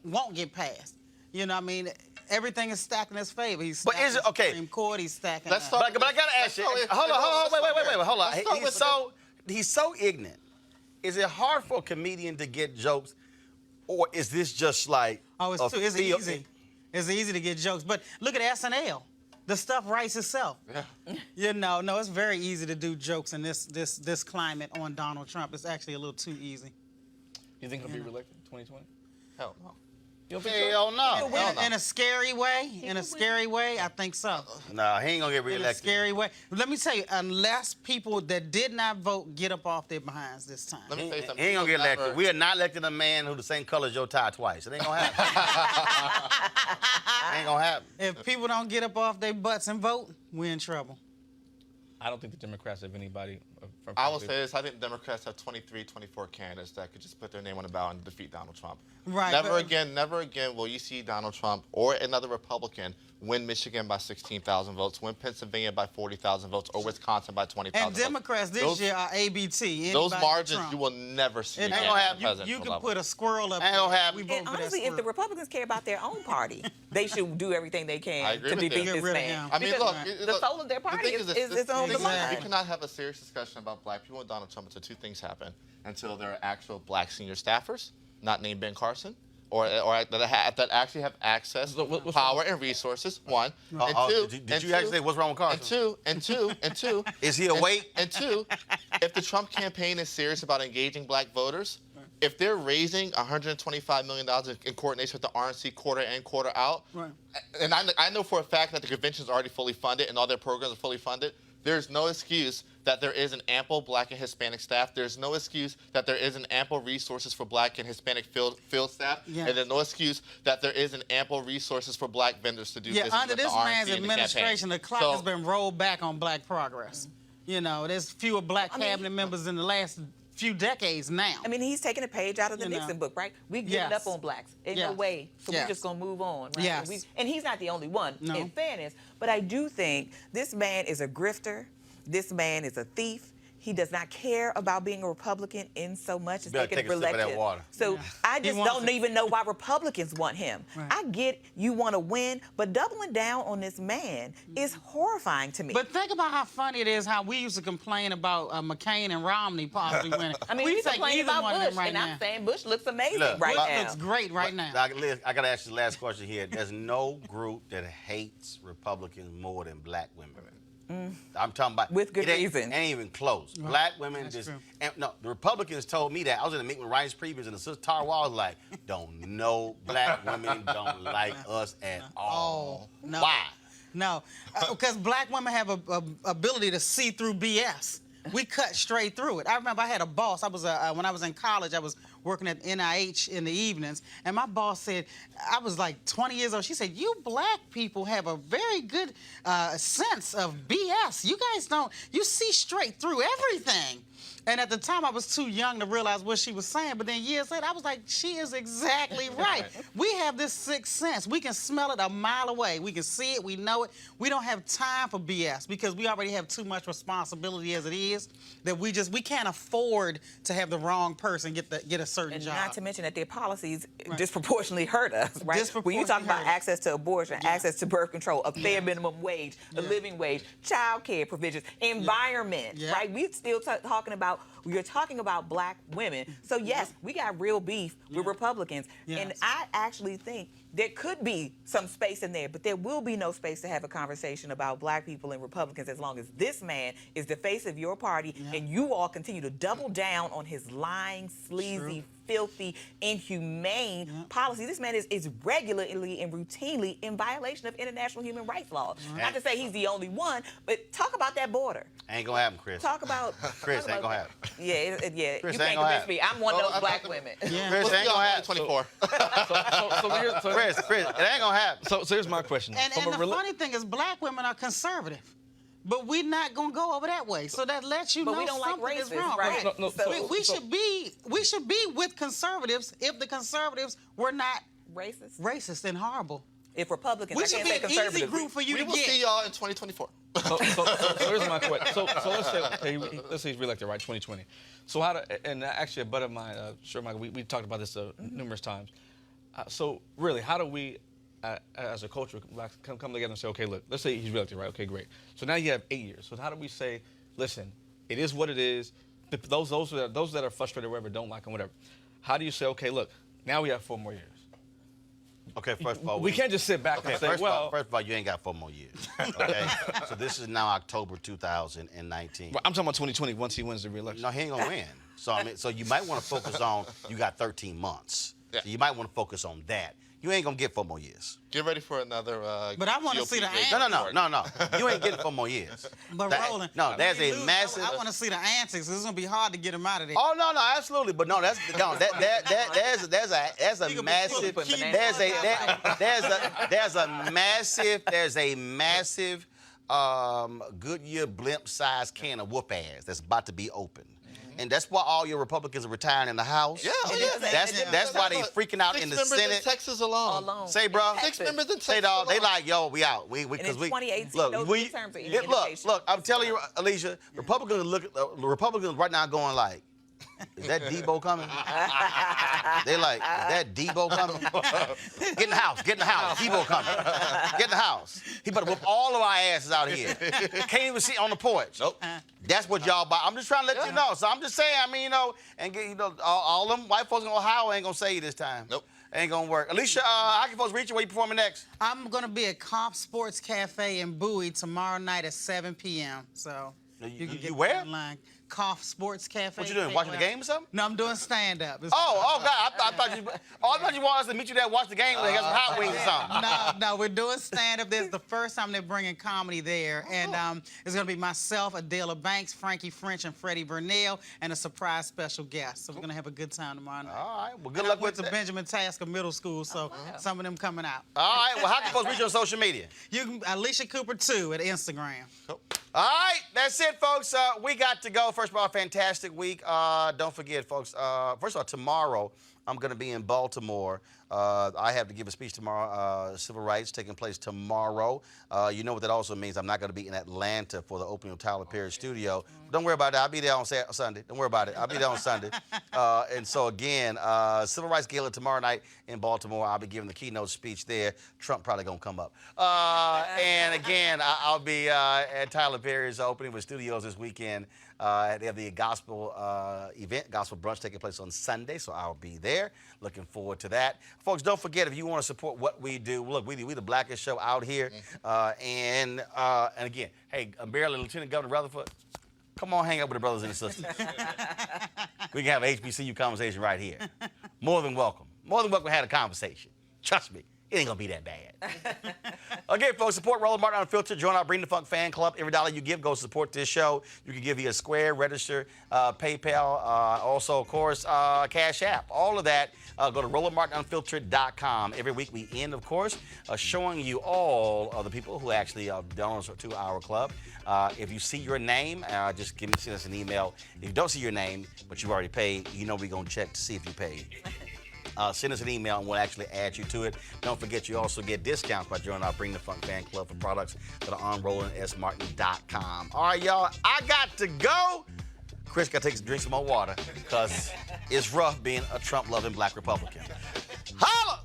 won't get passed. You know, I mean, everything is stacked in his favor. He's stacking the Supreme Court. He's stacking. But I gotta ask you. Hold on. Hold on. He's so ignorant. Is it hard for a comedian to get jokes, or is this just like? Oh, it's easy. It's easy to get jokes. But look at SNL. The stuff writes itself. Yeah. You know, no, it's very easy to do jokes in this climate on Donald Trump. It's actually a little too easy. You think he'll be reelected in 2020? Hell no. Hell no. In a scary way? In a scary way? I think so. No, he ain't gonna get reelected. In a scary way. Let me tell you, unless people that did not vote get up off their behinds this time. Let me tell you something. He ain't gonna get elected. We are not electing a man who's the same color as your tie twice. It ain't gonna happen. Ain't gonna happen. If people don't get up off their butts and vote, we're in trouble. I don't think the Democrats have anybody. I will say this. I think the Democrats have 23, 24 candidates that could just put their name on the ballot and defeat Donald Trump. Right. Never again will you see Donald Trump or another Republican win Michigan by 16,000 votes, win Pennsylvania by 40,000 votes, or Wisconsin by 20,000 votes. And Democrats this year are ABT. Those margins you will never see. It ain't gonna happen. You can put a squirrel up. Ain't gonna happen. And honestly, if the Republicans care about their own party, they should do everything they can to defeat this man. I mean, look, the soul of their party is on the line. We cannot have a serious discussion about black people and Donald Trump until 2 things happen: until there are actual black senior staffers, not named Ben Carson, or that actually have access, power, and resources. 1, and 2. Did you actually say what's wrong with Carson? And two. Is he awake? And 2, if the Trump campaign is serious about engaging black voters, if they're raising $125 million in coordination with the RNC quarter in, quarter out, and I know for a fact that the convention's already fully funded and all their programs are fully funded, there's no excuse that there isn't ample black and Hispanic staff. There's no excuse that there isn't ample resources for black and Hispanic field staff. Yeah. And there's no excuse that there isn't ample resources for black vendors to do business under with this the RNC man's and the administration, the campaign. clock has been rolled back on black progress. You know, there's fewer black cabinet members in the last few decades now. I mean, he's taking a page out of the Nixon book, right? We give it up on blacks. Ain't no way. So we're just going to move on, right? Yes. And he's not the only one, in fairness. But I do think this man is a grifter. This man is a thief. He does not care about being a Republican in so much as better making take it a sip of that elected. water. So I He just wants don't it. even know why Republicans want him. Right. I get you want to win, but doubling down on this man is horrifying to me. But think about how funny it is how we used to complain about McCain and Romney possibly winning. I mean, we we take complain either about one of Bush, them right and now. I'm saying Bush looks amazing Look, right Bush now. looks great right now. Liz, I got to ask you the last question here. There's no group that hates Republicans more than black women. I'm talking about With good it ain't, reason. Ain't even close. Black women That's just true. and, no. The Republicans told me that. I was in a meeting with Rice Previous and the sister Tara Wall was like, "Don't know black women don't like us at all." Oh, no. Why? No, because black women have a ability to see through BS. We cut straight through it. I remember I had a boss. I was when I was in college. I was working at NIH in the evenings, and my boss said, I was like 20 years old. She said, "You black people have a very good sense of BS. You guys don't. You see straight through everything." And at the time, I was too young to realize what she was saying. But then years later, I was like, she is exactly right. We have this sixth sense. We can smell it a mile away. We can see it. We know it. We don't have time for BS because we already have too much responsibility as it is that we can't afford to have the wrong person get a certain And job. not to mention that their policies disproportionately hurt us, right? When you talk Disproportionately about hurt us. access to abortion, access to birth control, a fair minimum wage, a living wage, child care provisions, environment, right? We're still you're talking about black women. So yes, we got real beef with Republicans. And I actually think there could be some space in there, but there will be no space to have a conversation about black people and Republicans as long as this man is the face of your party and you all continue to double down on his lying, sleazy, filthy, inhumane policy. This man is regularly and routinely in violation of international human rights laws. Not to say he's the only one, but talk about that border. Ain't gonna happen, Chris. Talk about Chris. Ain't gonna happen. Yeah, Chris, you ain't can't gonna convince happen. me. I'm one of those black women. Chris, ain't gonna happen. 24. Chris, it ain't gonna happen. So here's my question. And the funny thing is, black women are conservative. But we're not gonna go over that way. So that lets you know we don't like something is racists, wrong. right? We should be with conservatives if the conservatives were not racist and horrible. If Republicans, we I should can't be say an easy conservative. group for you We to will get. see y'all in 2024. So here's my question. So let's say he's reelected, right? 2020. So and actually a buddy of mine, Michael, we talked about this numerous times. So really, how do we, as a culture, come together and say, okay, look, let's say he's reelected, right? Okay, great. So now you have 8 years. So how do we say, listen, it is what it is. Those that are frustrated, whatever, don't like him, whatever. How do you say, okay, look, now we have 4 more years? Okay, first of all, we can't just sit back and say, first of all, you ain't got 4 more years. Okay, so this is now October 2019. Well, I'm talking about 2020 once he wins the re-election. No, he ain't gonna win. So I mean, so you might want to focus on you got 13 months. Yeah. So you might want to focus on that. You ain't gonna get 4 more years. Get ready for another. But I want to GOP see the race. antics. No. You ain't getting 4 more years. But Roland, no, there's when a you lose, massive. I want to see the antics. It's gonna be hard to get him out of there. Oh no, absolutely. But no, there's a massive Goodyear blimp-sized can of whoop ass that's about to be open. And that's why all your Republicans are retiring in the House. Yeah, that's why they freaking out in the 6 members Senate. in Texas alone. Say, bro. 6 members in Texas Say, dog. They alone. like, yo, we out. And in 2018, look, those midterms are in education. look. I'm telling you, Alycia, Republicans right now going like, is that Debo coming? They like, is that Debo coming? Get in the house. Debo coming. Get in the house. He better whoop all of our asses out here. Can't even sit on the porch. Nope. That's what y'all buy. I'm just trying to let you know. So I'm just saying, I mean, all them white folks in Ohio ain't gonna say you this time. Nope. Ain't gonna work. Alycia, how can folks reach you? Where you performing next? I'm gonna be at Comp Sports Cafe in Bowie tomorrow night at 7 p.m. So you can get where? online. Cough Sports Cafe. What you doing? Watching the game or something? No, I'm doing stand-up. God! I thought you wanted us to meet you there, watch the game, and have some hot wings or something. No, we're doing stand-up. This is the first time they're bringing comedy there, and it's gonna be myself, Adela Banks, Frankie French, and Freddie Burnell, and a surprise special guest. So we're gonna have a good time tomorrow night. All right. Well, good luck with the Benjamin Tasker Middle School, so some of them coming out. All right. Well, how can folks reach you on social media? You can Alycia Cooper 2 at Instagram. All right, that's it, folks. We got to go. First of all, fantastic week. Don't forget, folks, first of all, tomorrow I'm going to be in Baltimore. I have to give a speech tomorrow, civil rights taking place tomorrow. You know what that also means. I'm not going to be in Atlanta for the opening of Tyler Perry's studio. Don't worry about that. I'll be there on Sunday. Don't worry about it. I'll be there on Sunday. And so, again, Civil Rights Gala tomorrow night in Baltimore. I'll be giving the keynote speech there. Trump probably going to come up. And, again, I'll be at Tyler Perry's opening with studios this weekend. They have the gospel event, gospel brunch taking place on Sunday, so I'll be there. Looking forward to that. Folks, don't forget, if you want to support what we do, look, we the blackest show out here. And again, hey, Barely Lieutenant Governor Rutherford, come on hang out with the brothers and the sisters. We can have an HBCU conversation right here. More than welcome. More than welcome to have a conversation. Trust me. It ain't gonna be that bad. Okay, folks, support Roland Martin Unfiltered. Join our Bring the Funk fan club. Every dollar you give goes to support this show. You can give via Square, Register, PayPal, also, of course, Cash App. All of that, go to RolandMartinUnfiltered.com. Every week we end, of course, showing you all of the people who actually donors to our club. If you see your name, just send us an email. If you don't see your name, but you've already paid, you know we're gonna check to see if you paid. Send us an email and we'll actually add you to it. Don't forget, you also get discounts by joining our Bring the Funk fan club for products that are on RolandSMartin.com. All right, y'all, I got to go. Chris got to drink some more water because it's rough being a Trump-loving black Republican. Holla!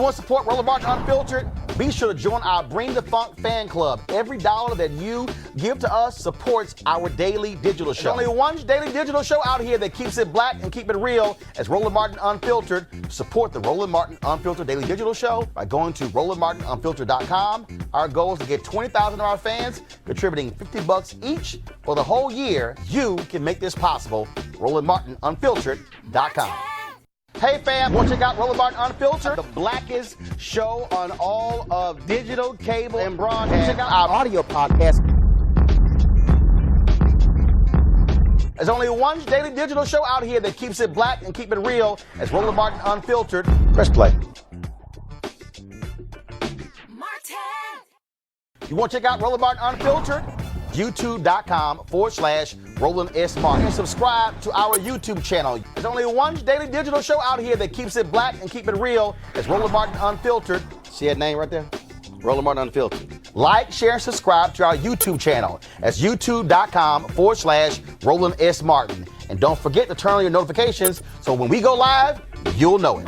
want to support Roland Martin Unfiltered? Be sure to join our Bring the Funk fan club. Every dollar that you give to us supports our daily digital show. There's only one daily digital show out here that keeps it black and keep it real as Roland Martin Unfiltered. Support the Roland Martin Unfiltered daily digital show by going to RolandMartinUnfiltered.com. Our goal is to get 20,000 of our fans contributing $50 each for the whole year. You can make this possible. RolandMartinUnfiltered.com. Hey fam, want to check out Roland Martin Unfiltered? The blackest show on all of digital, cable, and broadcast. Check out our audio podcast. There's only one daily digital show out here that keeps it black and keep it real as Roland Martin Unfiltered. Press play. You want to check out Roland Martin Unfiltered? YouTube.com/Roland S. Martin. And subscribe to our YouTube channel. There's only one daily digital show out here that keeps it black and keep it real. It's Roland Martin Unfiltered. See that name right there? Roland Martin Unfiltered. Like, share, and subscribe to our YouTube channel. That's YouTube.com/Roland S. Martin. And don't forget to turn on your notifications so when we go live, you'll know it.